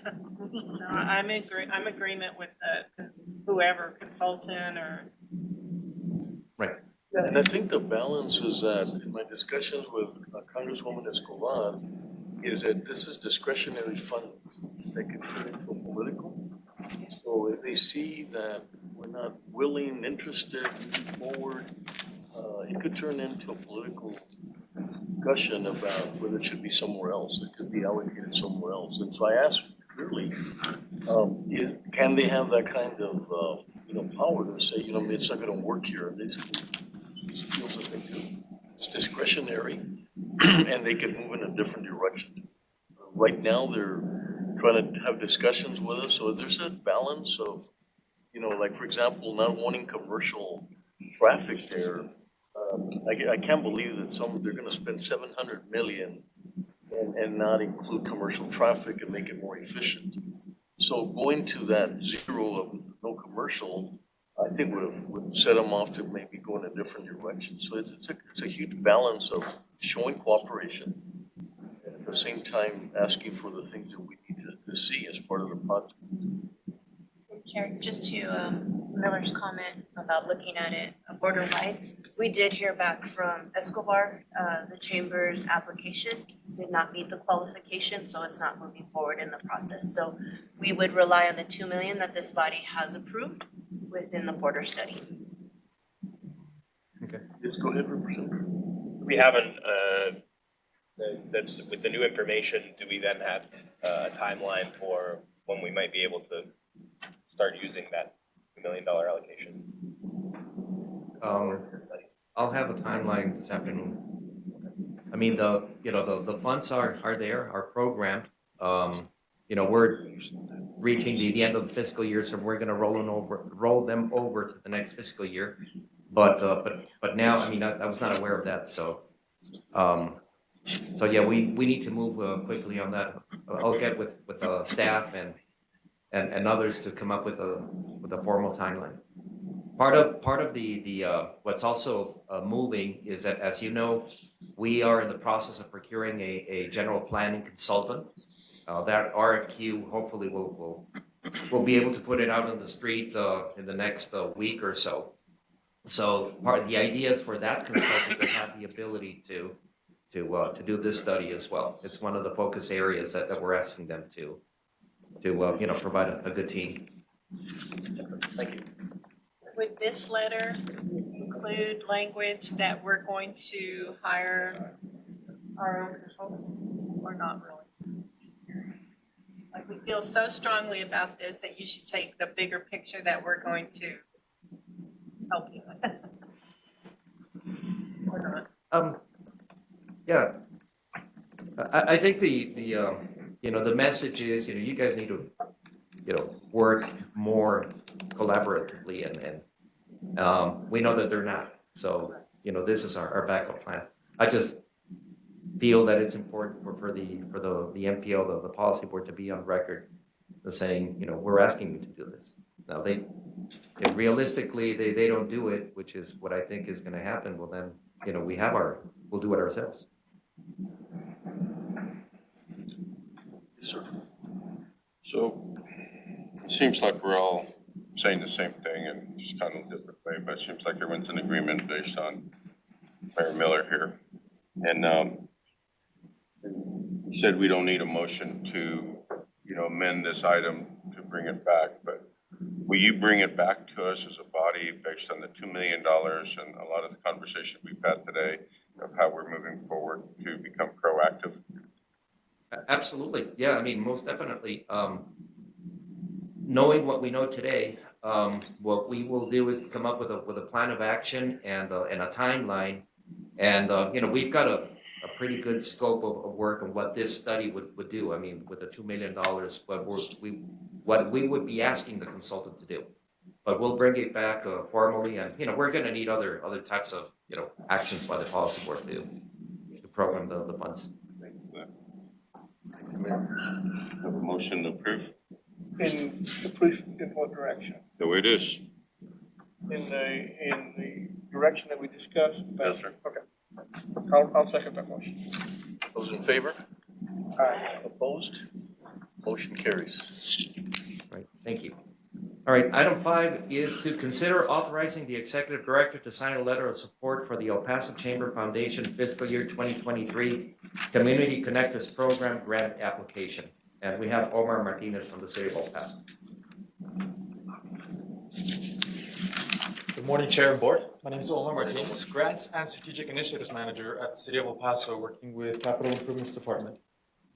I: No, I'm in agreement with whoever, consultant or.
B: Right.
A: And I think the balance is that in my discussions with Congresswoman Escobar is that this is discretionary funds that can turn into political. So if they see that we're not willing, interested, moving forward, it could turn into a political discussion about whether it should be somewhere else. It could be allocated somewhere else. And so I asked clearly, can they have that kind of power to say, it's not going to work here. This feels that they do. It's discretionary, and they can move in a different direction. Right now, they're trying to have discussions with us. So there's a balance of, like for example, not wanting commercial traffic there. I can't believe that they're going to spend $700 million and not include commercial traffic and make it more efficient. So going to that zero of no commercial I think would set them off to maybe go in a different direction. So it's a huge balance of showing cooperation, and at the same time asking for the things that we need to see as part of the project.
H: Chair, just to Miller's comment about looking at it border-wide, we did hear back from Escobar. The chamber's application did not meet the qualification, so it's not moving forward in the process. So we would rely on the 2 million that this body has approved within the border study.
A: Yes, go ahead, Representative.
F: We haven't, with the new information, do we then have a timeline for when we might be able to start using that $2 million allocation?
B: I'll have a timeline this afternoon. I mean, the funds are there, are programmed. We're reaching the end of the fiscal year, so we're gonna roll them over to the next fiscal year. But now, I mean, I was not aware of that, so yeah, we need to move quickly on that. I'll get with staff and others to come up with a formal timeline. Part of the what's also moving is that, as you know, we are in the process of procuring a general planning consultant. That RFQ hopefully we'll be able to put it out on the street in the next week or so. So part of the idea is for that consultant to have the ability to do this study as well. It's one of the focus areas that we're asking them to provide a good team.
A: Thank you.
I: Would this letter include language that we're going to hire our own consultants or not really? Like, we feel so strongly about this that you should take the bigger picture that we're going to help you with. Or not?
B: Yeah, I think the message is, you guys need to, work more collaboratively, and we know that they're not. So, this is our backup plan. I just feel that it's important for the MPO, the policy board, to be on record saying, we're asking you to do this. Now, if realistically they don't do it, which is what I think is going to happen, well then, we'll do it ourselves.
A: Yes, sir.
E: So it seems like we're all saying the same thing and just kind of a different way, but it seems like everyone's in agreement based on Mayor Miller here. And said we don't need a motion to, amend this item to bring it back, but will you bring it back to us as a body based on the $2 million and a lot of the conversation we've had today of how we're moving forward to become proactive?
B: Absolutely. Yeah, I mean, most definitely. Knowing what we know today, what we will do is come up with a plan of action and a timeline. And, we've got a pretty good scope of work on what this study would do. I mean, with the $2 million, what we would be asking the consultant to do. But we'll bring it back formally, and, we're going to need other types of, actions by the policy board to program the funds.
E: Have a motion to approve?
G: In what direction?
E: The way it is.
G: In the direction that we discussed?
E: Yes, sir.
G: Okay. I'll second that motion.
A: Those in favor?
G: Aye.
A: Opposed? Motion carries.
B: Right, thank you. All right, item 5 is to consider authorizing the executive director to sign a letter of support for the El Paso Chamber Foundation fiscal year 2023 Community Connectors Program grant application. And we have Omar Martinez from the city of El Paso.
K: Good morning, Chair and Board. My name is Omar Martinez, Grants and Strategic Initiatives Manager at the City of El Paso, working with Capital Improvements Department.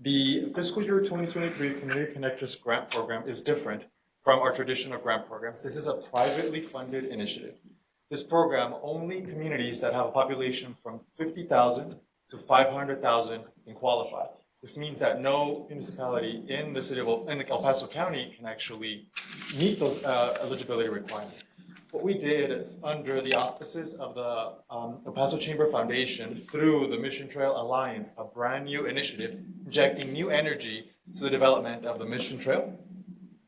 K: The fiscal year 2023 Community Connectors Grant Program is different from our traditional grant programs. This is a privately funded initiative. This program, only communities that have a population from 50,000 to 500,000 can qualify. This means that no municipality in the city of El Paso County can actually meet those eligibility requirements. What we did under the auspices of the El Paso Chamber Foundation through the Mission Trail Alliance, a brand new initiative injecting new energy to the development of the Mission Trail,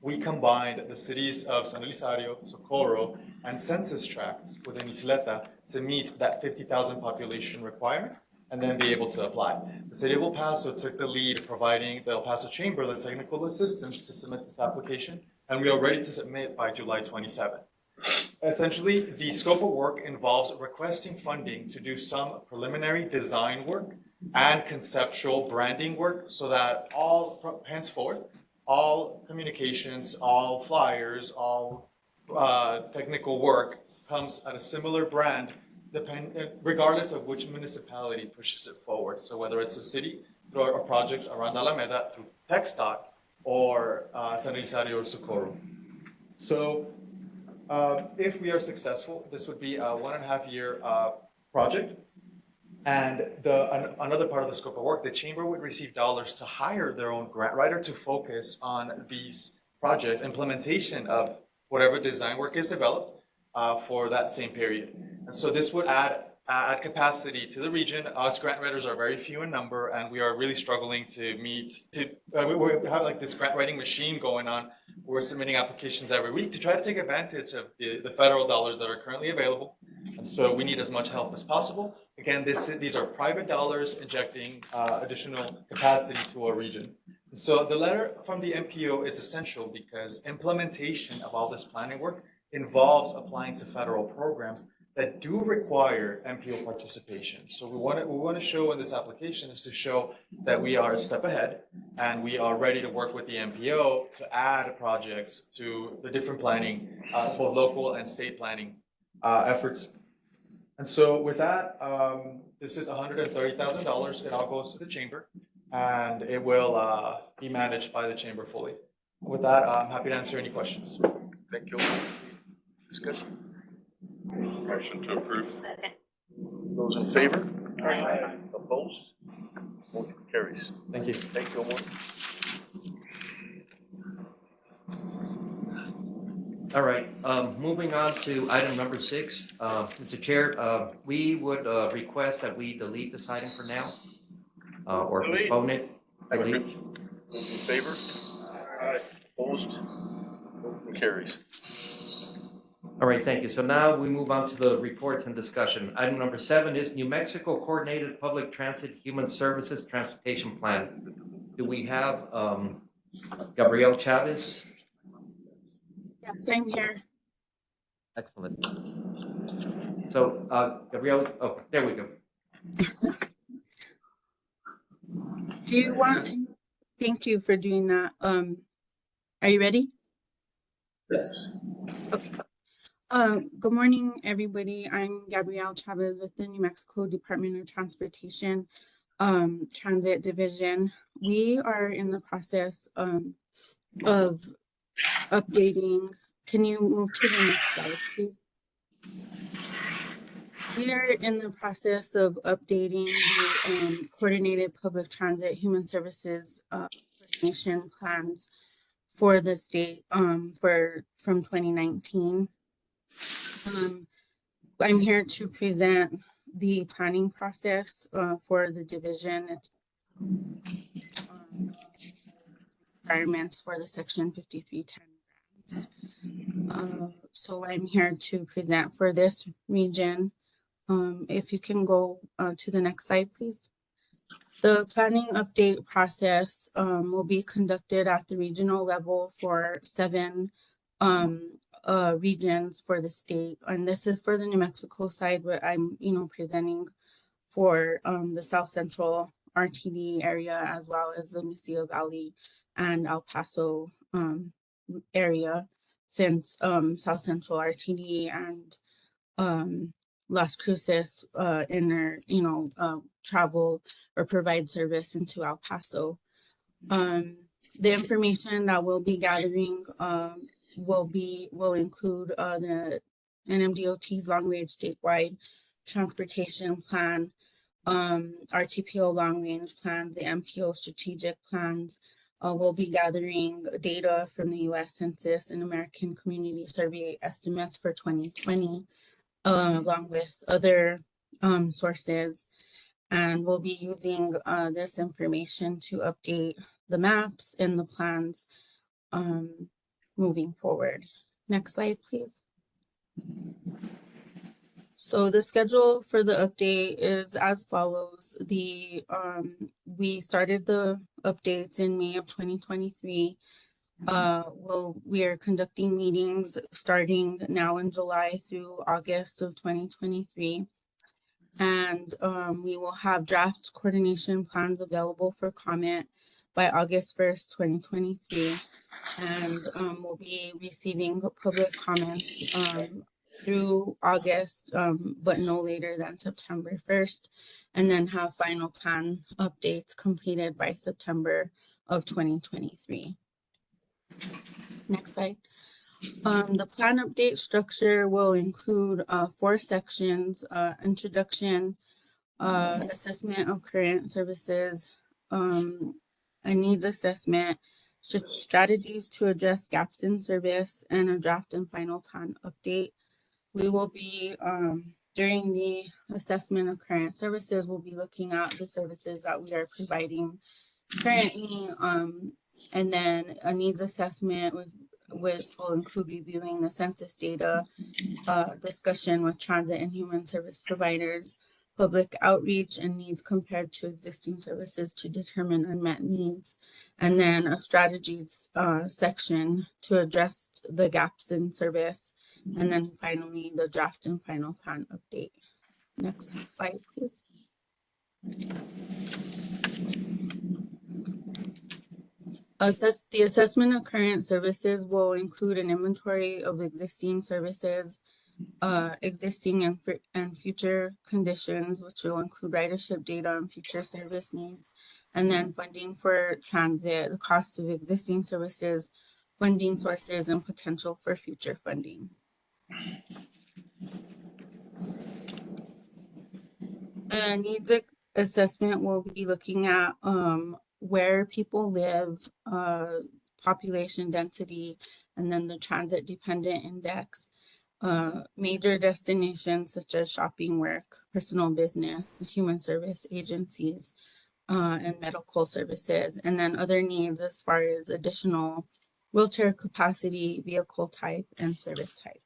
K: we combined the cities of San Elizario, Socorro, and census tracts within Isleta to meet that 50,000 population requirement and then be able to apply. The city of El Paso took the lead, providing the El Paso Chamber the technical assistance to submit this application, and we are ready to submit by July 27th. Essentially, the scope of work involves requesting funding to do some preliminary design work and conceptual branding work so that henceforth, all communications, all flyers, all technical work comes at a similar brand, regardless of which municipality pushes it forward. So whether it's a city through our projects around Alameda through TechStot or San Elizario or Socorro. So if we are successful, this would be a 1.5 year project. And another part of the scope of work, the chamber would receive dollars to hire their own grant writer to focus on these projects, implementation of whatever design work is developed for that same period. And so this would add capacity to the region. Us grant writers are very few in number, and we are really struggling to we have like this grant writing machine going on. We're submitting applications every week to try to take advantage of the federal dollars that are currently available. And so we need as much help as possible. Again, these are private dollars injecting additional capacity to our region. And so the letter from the MPO is essential because implementation of all this planning work involves applying to federal programs that do require MPO participation. So we want to show in this application is to show that we are a step ahead and we are ready to work with the MPO to add projects to the different planning, both local and state planning efforts. And so with that, this is $130,000. It all goes to the chamber and it will be managed by the chamber fully. With that, I'm happy to answer any questions.
A: Thank you. Discussion.
E: Motion to approve.
A: Those in favor? Aye. Opposed? Motion carries.
K: Thank you.
A: Thank you, Omar.
B: All right, moving on to item number 6. Mr. Chair, we would request that we delete this item for now or
A: Delete.
B: postpone it. Delete.
A: Those in favor? Aye. Opposed? Motion carries.
B: All right, thank you. So now we move on to the reports and discussion. Item number 7 is New Mexico Coordinated Public Transit Human Services Transportation Plan. Do we have Gabrielle Chavez?
L: Yes, I'm here.
B: Excellent. So Gabrielle, oh, there we go.
L: Do you want, thank you for doing that. Are you ready?
A: Yes.
L: Okay. Good morning, everybody. I'm Gabrielle Chavez with the New Mexico Department of Transportation Transit Division. We are in the process of updating. Can you move to the next slide, please? We are in the process of updating the Coordinated Public Transit Human Services coordination plans for the state from 2019. I'm here to present the planning process for the division. It's requirements for the Section 5310 grants. So I'm here to present for this region. If you can go to the next slide, please. The planning update process will be conducted at the regional level for 7 regions for the state, and this is for the New Mexico side, where I'm presenting for the South Central RTD area, as well as the Mississippi Valley and El Paso area, since South Central RTD and Las Cruces travel or provide service into El Paso. The information that we'll be gathering will include the NMDOT's long range statewide transportation plan, RTPO long range plan, the MPO strategic plans. We'll be gathering data from the U.S. Census and American Community Survey estimates for 2020, along with other sources. And we'll be using this information to update the maps and the plans moving forward. Next slide, please. So the schedule for the update is as follows. We started the updates in May of 2023. We are conducting meetings starting now in July through August of 2023. And we will have draft coordination plans available for comment by August 1st, 2023. And we'll be receiving public comments through August, but no later than September 1st, and then have final plan updates completed by September of 2023. Next slide. The plan update structure will include 4 sections: introduction, assessment of current services, a needs assessment, strategies to address gaps in service, and a draft and final plan update. We will be, during the assessment of current services, we'll be looking at the services that we are providing currently, and then a needs assessment which will include reviewing the census data, discussion with transit and human service providers, public outreach and needs compared to existing services to determine unmet needs, and then a strategies section to address the gaps in service, and then finally the draft and final plan update. Next slide, please. The assessment of current services will include an inventory of existing services, existing and future conditions, which will include ridership data and future service needs, and then funding for transit, the cost of existing services, funding sources, and potential for future funding. The needs assessment will be looking at where people live, population density, and then the transit dependent index, major destinations such as shopping, work, personal business, human service agencies, and medical services, and then other needs as far as additional wheelchair capacity, vehicle type, and service type.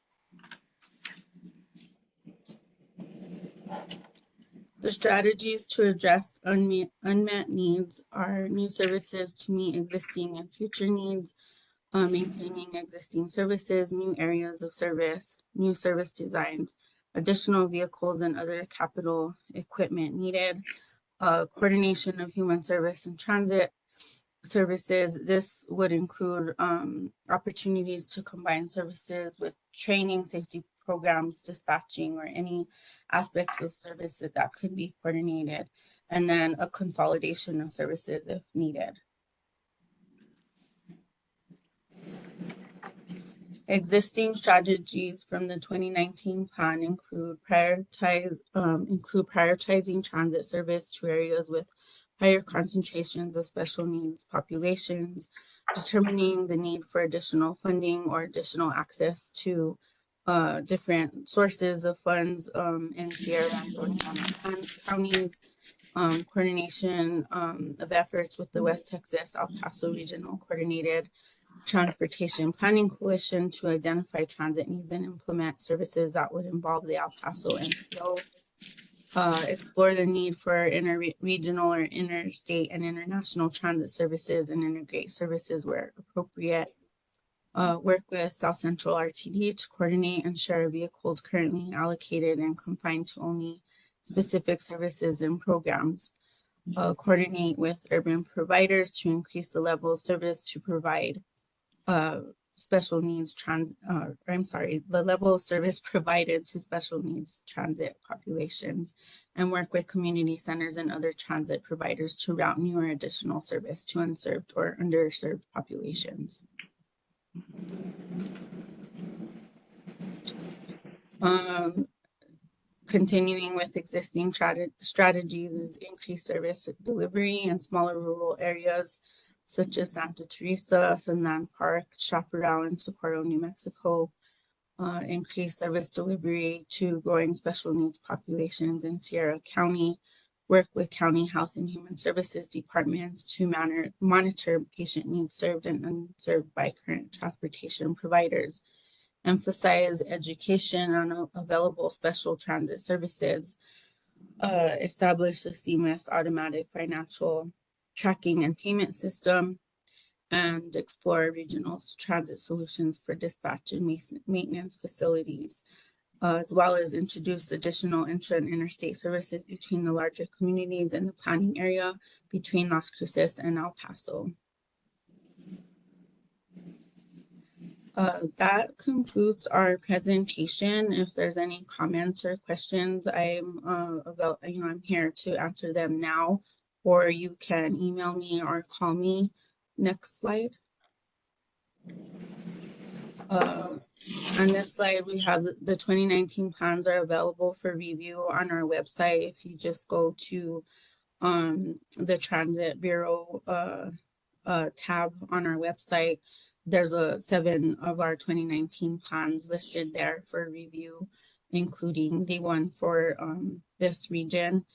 L: The strategies to address unmet needs are new services to meet existing and future needs, maintaining existing services, new areas of service, new service designs, additional vehicles and other capital equipment needed, coordination of human service and transit services. This would include opportunities to combine services with training, safety programs, dispatching, or any aspects of services that could be coordinated, and then a consolidation of services if needed. Existing strategies from the 2019 plan include prioritizing transit service to areas with higher concentrations of special needs populations, determining the need for additional funding or additional access to different sources of funds in Sierra and Doñana counties, coordination of efforts with the West Texas El Paso Regional Coordinated Transportation Planning Coalition to identify transit needs and implement services that would involve the El Paso MPO. Explore the need for regional or interstate and international transit services and integrate services where appropriate. Work with South Central RTD to coordinate and share vehicles currently allocated and confined to only specific services and programs. Coordinate with urban providers to increase the level of service to provide special needs the level of service provided to special needs transit populations, and work with community centers and other transit providers to route new or additional service to unserved or underserved populations. Continuing with existing strategies is increased service delivery in smaller rural areas such as Santa Teresa, Sandan Park, Chaparral, and Socorro, New Mexico. Increased service delivery to growing special needs populations in Sierra County, work with county health and human services departments to monitor patient needs served and unserved by current transportation providers, emphasize education on available special transit services, establish a seamless automatic financial tracking and payment system, and explore regional transit solutions for dispatch and maintenance facilities, as well as introduce additional intra and interstate services between the larger communities in the planning area between Las Cruces and El Paso. That concludes our presentation. If there's any comments or questions, I'm I'm here to answer them now, or you can email me or call me. Next slide. On this slide, we have the 2019 plans are available for review on our website. If you just go to the Transit Bureau tab on our website, there's 7 of our 2019 plans listed there for review, including the one for this region.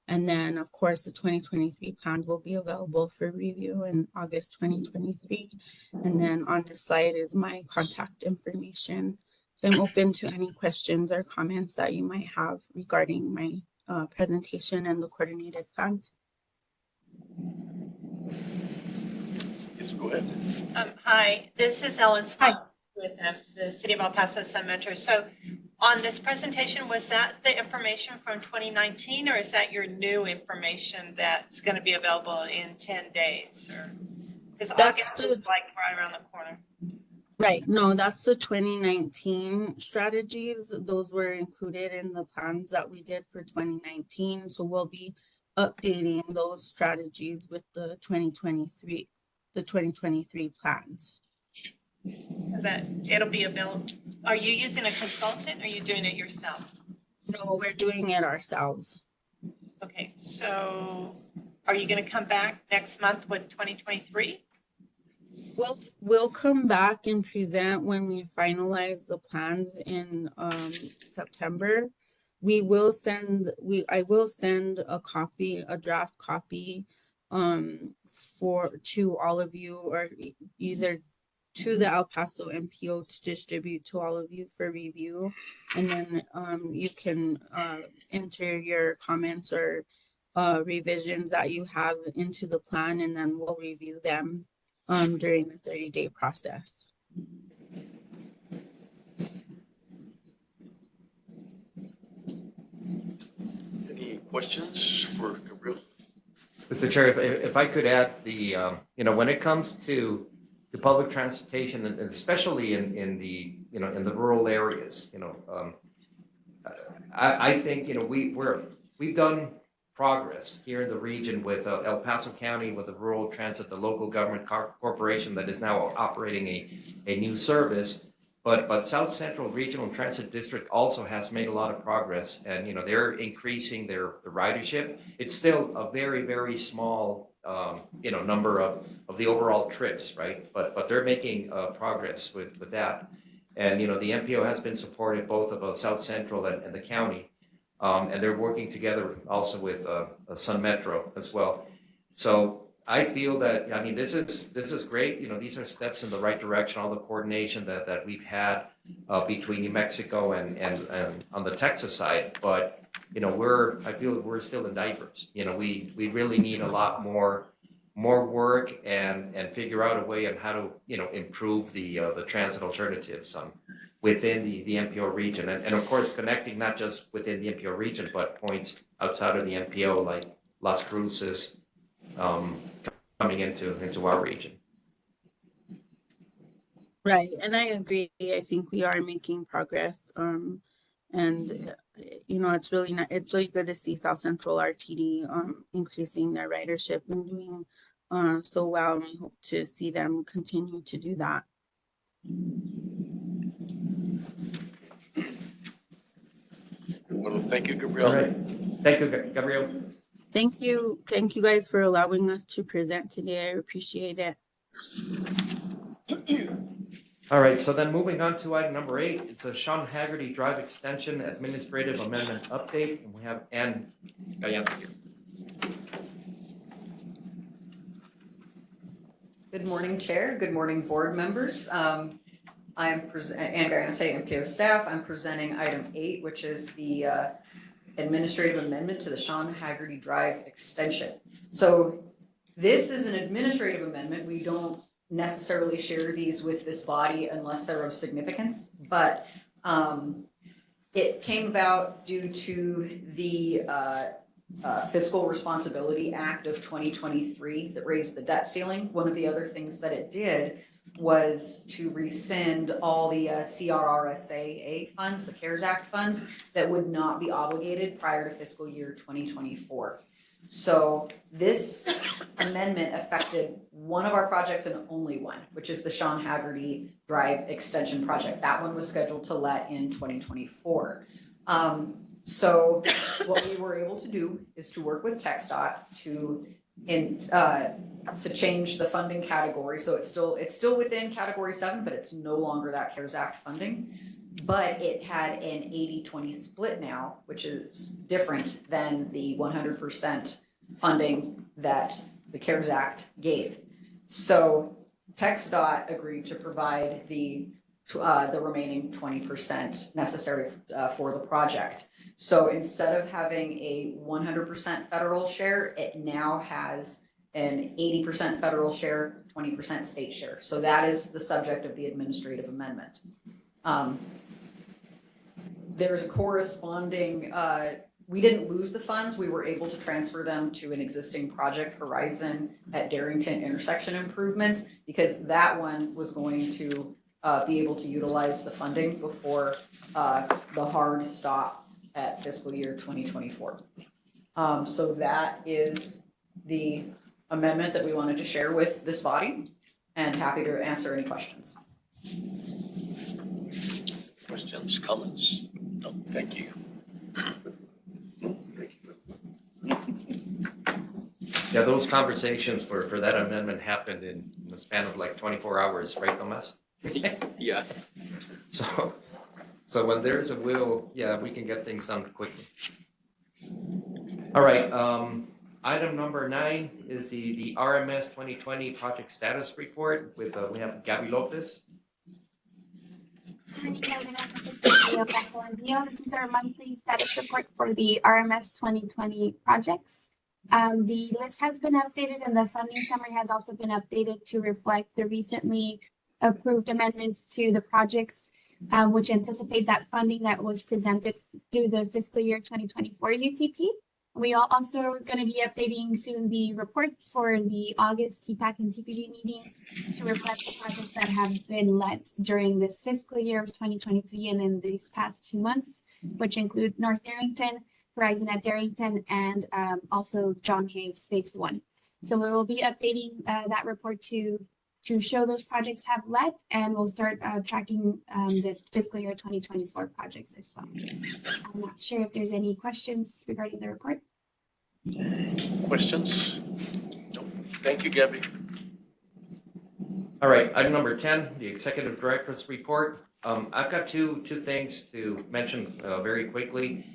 L: And then, of course, the 2023 plan will be available for review in August 2023. And then on this slide is my contact information. So I'm open to any questions or comments that you might have regarding my presentation and the coordinated plans.
A: Yes, go ahead.
I: Hi, this is Ellen Smith with the City of El Paso Sun Metro. So on this presentation, was that the information from 2019, or is that your new information that's going to be available in 10 days? Or because August is like right around the corner.
L: Right. No, that's the 2019 strategies. Those were included in the plans that we did for 2019. So we'll be updating those strategies with the 2023 plans.
I: So that it'll be available. Are you using a consultant or are you doing it yourself?
L: No, we're doing it ourselves.
I: Okay, so are you going to come back next month with 2023?
L: We'll come back and present when we finalize the plans in September. I will send a draft copy to all of you, or either to the El Paso MPO to distribute to all of you for review. And then you can enter your comments or revisions that you have into the plan, and then we'll review them during the 30-day process.
A: Any questions for Gabriel?
B: Mr. Chair, if I could add when it comes to public transportation, and especially in the rural areas, I think, we've done progress here in the region with El Paso County, with the Rural Transit, the local government corporation that is now operating a new service. But South Central Regional Transit District also has made a lot of progress, and they're increasing the ridership. It's still a very, very small number of the overall trips, right? But they're making progress with that. And the MPO has been supportive both of South Central and the county. And they're working together also with Sun Metro as well. So I feel that, this is great. These are steps in the right direction, all the coordination that we've had between New Mexico and on the Texas side. But, I feel we're still in diapers. We really need a lot more work and figure out a way on how to, improve the transit alternatives within the MPO region. And of course, connecting not just within the MPO region, but points outside of the MPO like Las Cruces, coming into our region.
L: Right, and I agree. I think we are making progress. And it's really good to see South Central RTD increasing their ridership and doing so well, and we hope to see them continue to do that.
A: Well, thank you, Gabriel.
B: All right. Thank you, Gabriel.
L: Thank you guys for allowing us to present today. I appreciate it.
B: All right, so then moving on to item number 8, it's a Sean Haggerty Drive Extension Administrative Amendment Update, and we have Ann Gallanza here.
M: Good morning, Chair. Good morning, board members. I'm Ann Garante, MPO staff. I'm presenting item 8, which is the administrative amendment to the Sean Haggerty Drive extension. So this is an administrative amendment. We don't necessarily share these with this body unless they're of significance, but it came about due to the Fiscal Responsibility Act of 2023 that raised the debt ceiling. One of the other things that it did was to rescind all the CRRSAA funds, the CARES Act funds, that would not be obligated prior to fiscal year 2024. So this amendment affected one of our projects and only one, which is the Sean Haggerty Drive Extension Project. That one was scheduled to let in 2024. So what we were able to do is to work with TxDOT to change the funding category. So it's still within category 7, but it's no longer that CARES Act funding. But it had an 80-20 split now, which is different than the 100% funding that the CARES Act gave. So TxDOT agreed to provide the remaining 20% necessary for the project. So instead of having a 100% federal share, it now has an 80% federal share, 20% state share. So that is the subject of the administrative amendment. There's a corresponding, we didn't lose the funds. We were able to transfer them to an existing project, Horizon at Darrington intersection improvements, because that one was going to be able to utilize the funding before the hard stop at fiscal year 2024. So that is the amendment that we wanted to share with this body, and happy to answer any questions.
A: Questions, comments? No, thank you.
B: Yeah, those conversations for that amendment happened in the span of like 24 hours, right, Tomas?
C: Yeah.
B: So when there's a will, yeah, we can get things done quickly. All right, item number 9 is the RMS 2020 project status report with, we have Gabby Lopez.
N: This is our monthly status report for the RMS 2020 projects. The list has been updated and the funding summary has also been updated to reflect the recently approved amendments to the projects, which anticipate that funding that was presented through the fiscal year 2024 UTP. We are also going to be updating soon the reports for the August TPAC and TPB meetings to reflect the projects that have been let during this fiscal year of 2023 and in these past 2 months, which include North Darrington, Horizon at Darrington, and also John Hayes Phase 1. So we will be updating that report to show those projects have let, and we'll start tracking the fiscal year 2024 projects as well. I'm not sure if there's any questions regarding the report.
A: Questions? No. Thank you, Gabby.
B: All right, item number 10, the executive director's report. I've got two things to mention very quickly.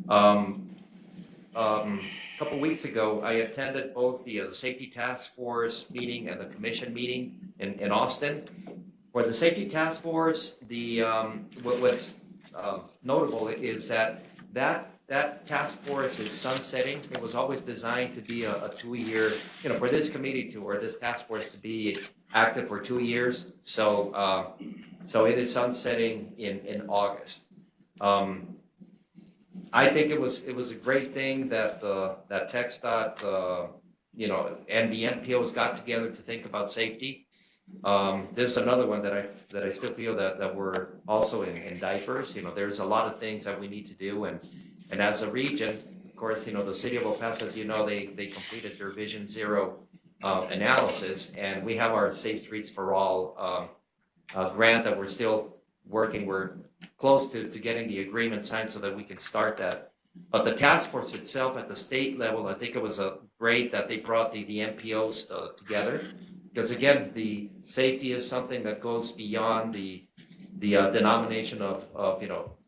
B: A couple weeks ago, I attended both the Safety Task Force meeting and the Commission meeting in Austin. For the Safety Task Force, what's notable is that task force is sunsetting. It was always designed to be a 2-year, for this committee or this task force to be active for 2 years. So it is sunsetting in August. I think it was a great thing that that TxDOT, and the MPOs got together to think about safety. This is another one that I still feel that we're also in diapers. There's a lot of things that we need to do, and as a region, of course, the city of El Paso, as they completed their Vision Zero analysis, and we have our Safe Streets for All grant that we're still working. We're close to getting the agreement signed so that we can start that. But the task force itself at the state level, I think it was great that they brought the MPOs together, because again, the safety is something that goes beyond the denomination of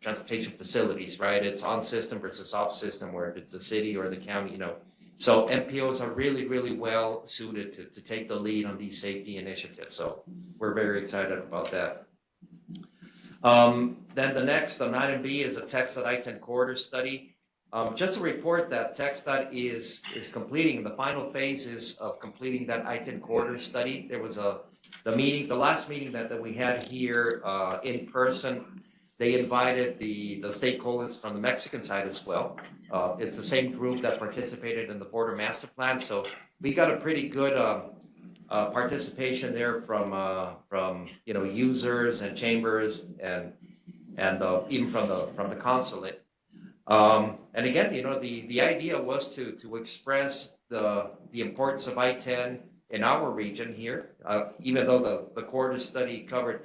B: transportation facilities, right? It's on system versus off system, where if it's the city or the county, So MPOs are really, really well suited to take the lead on these safety initiatives. So we're very excited about that. Then the next, on item B, is a TxDOT I-10 corridor study. Just a report that TxDOT is completing the final phases of completing that I-10 corridor study. There was the last meeting that we had here in person. They invited the stakeholders from the Mexican side as well. It's the same group that participated in the border master plan. So we got a pretty good participation there from users and chambers and even from the consulate. And again, the idea was to express the importance of I-10 in our region here, even though the corridor study covered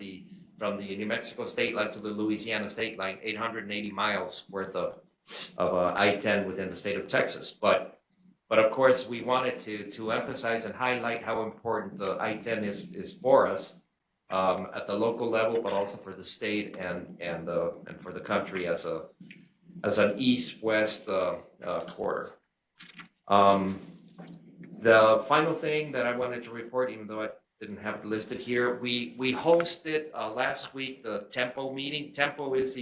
B: from the New Mexico state line to the Louisiana state line, 880 miles worth of I-10 within the state of Texas. But of course, we wanted to emphasize and highlight how important the I-10 is for us at the local level, but also for the state and for the country as an east-west corridor. The final thing that I wanted to report, even though I didn't have it listed here, we hosted last week the TEMPO meeting. TEMPO is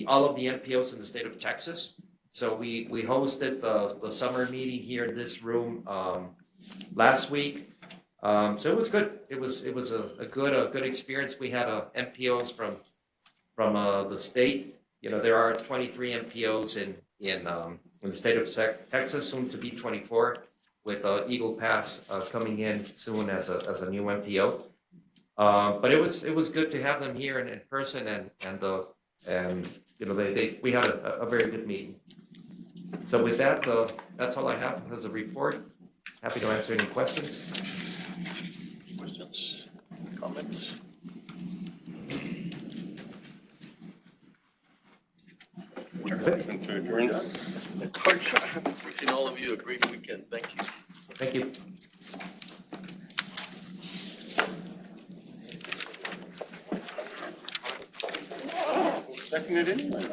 B: all of the MPOs in the state of Texas. So we hosted the summer meeting here in this room last week. So it was good. It was a good experience. We had MPOs from the state. There are 23 MPOs in the state of Texas, soon to be 24, with Eagle Pass coming in soon as a new MPO. But it was good to have them here in person, and we had a very good meeting. So with that, that's all I have as a report. Happy to answer any questions.
A: Questions, comments?
E: Motion to adjourn.
A: Wishing all of you a great weekend. Thank you.
B: Thank you.
E: Seconded anyway.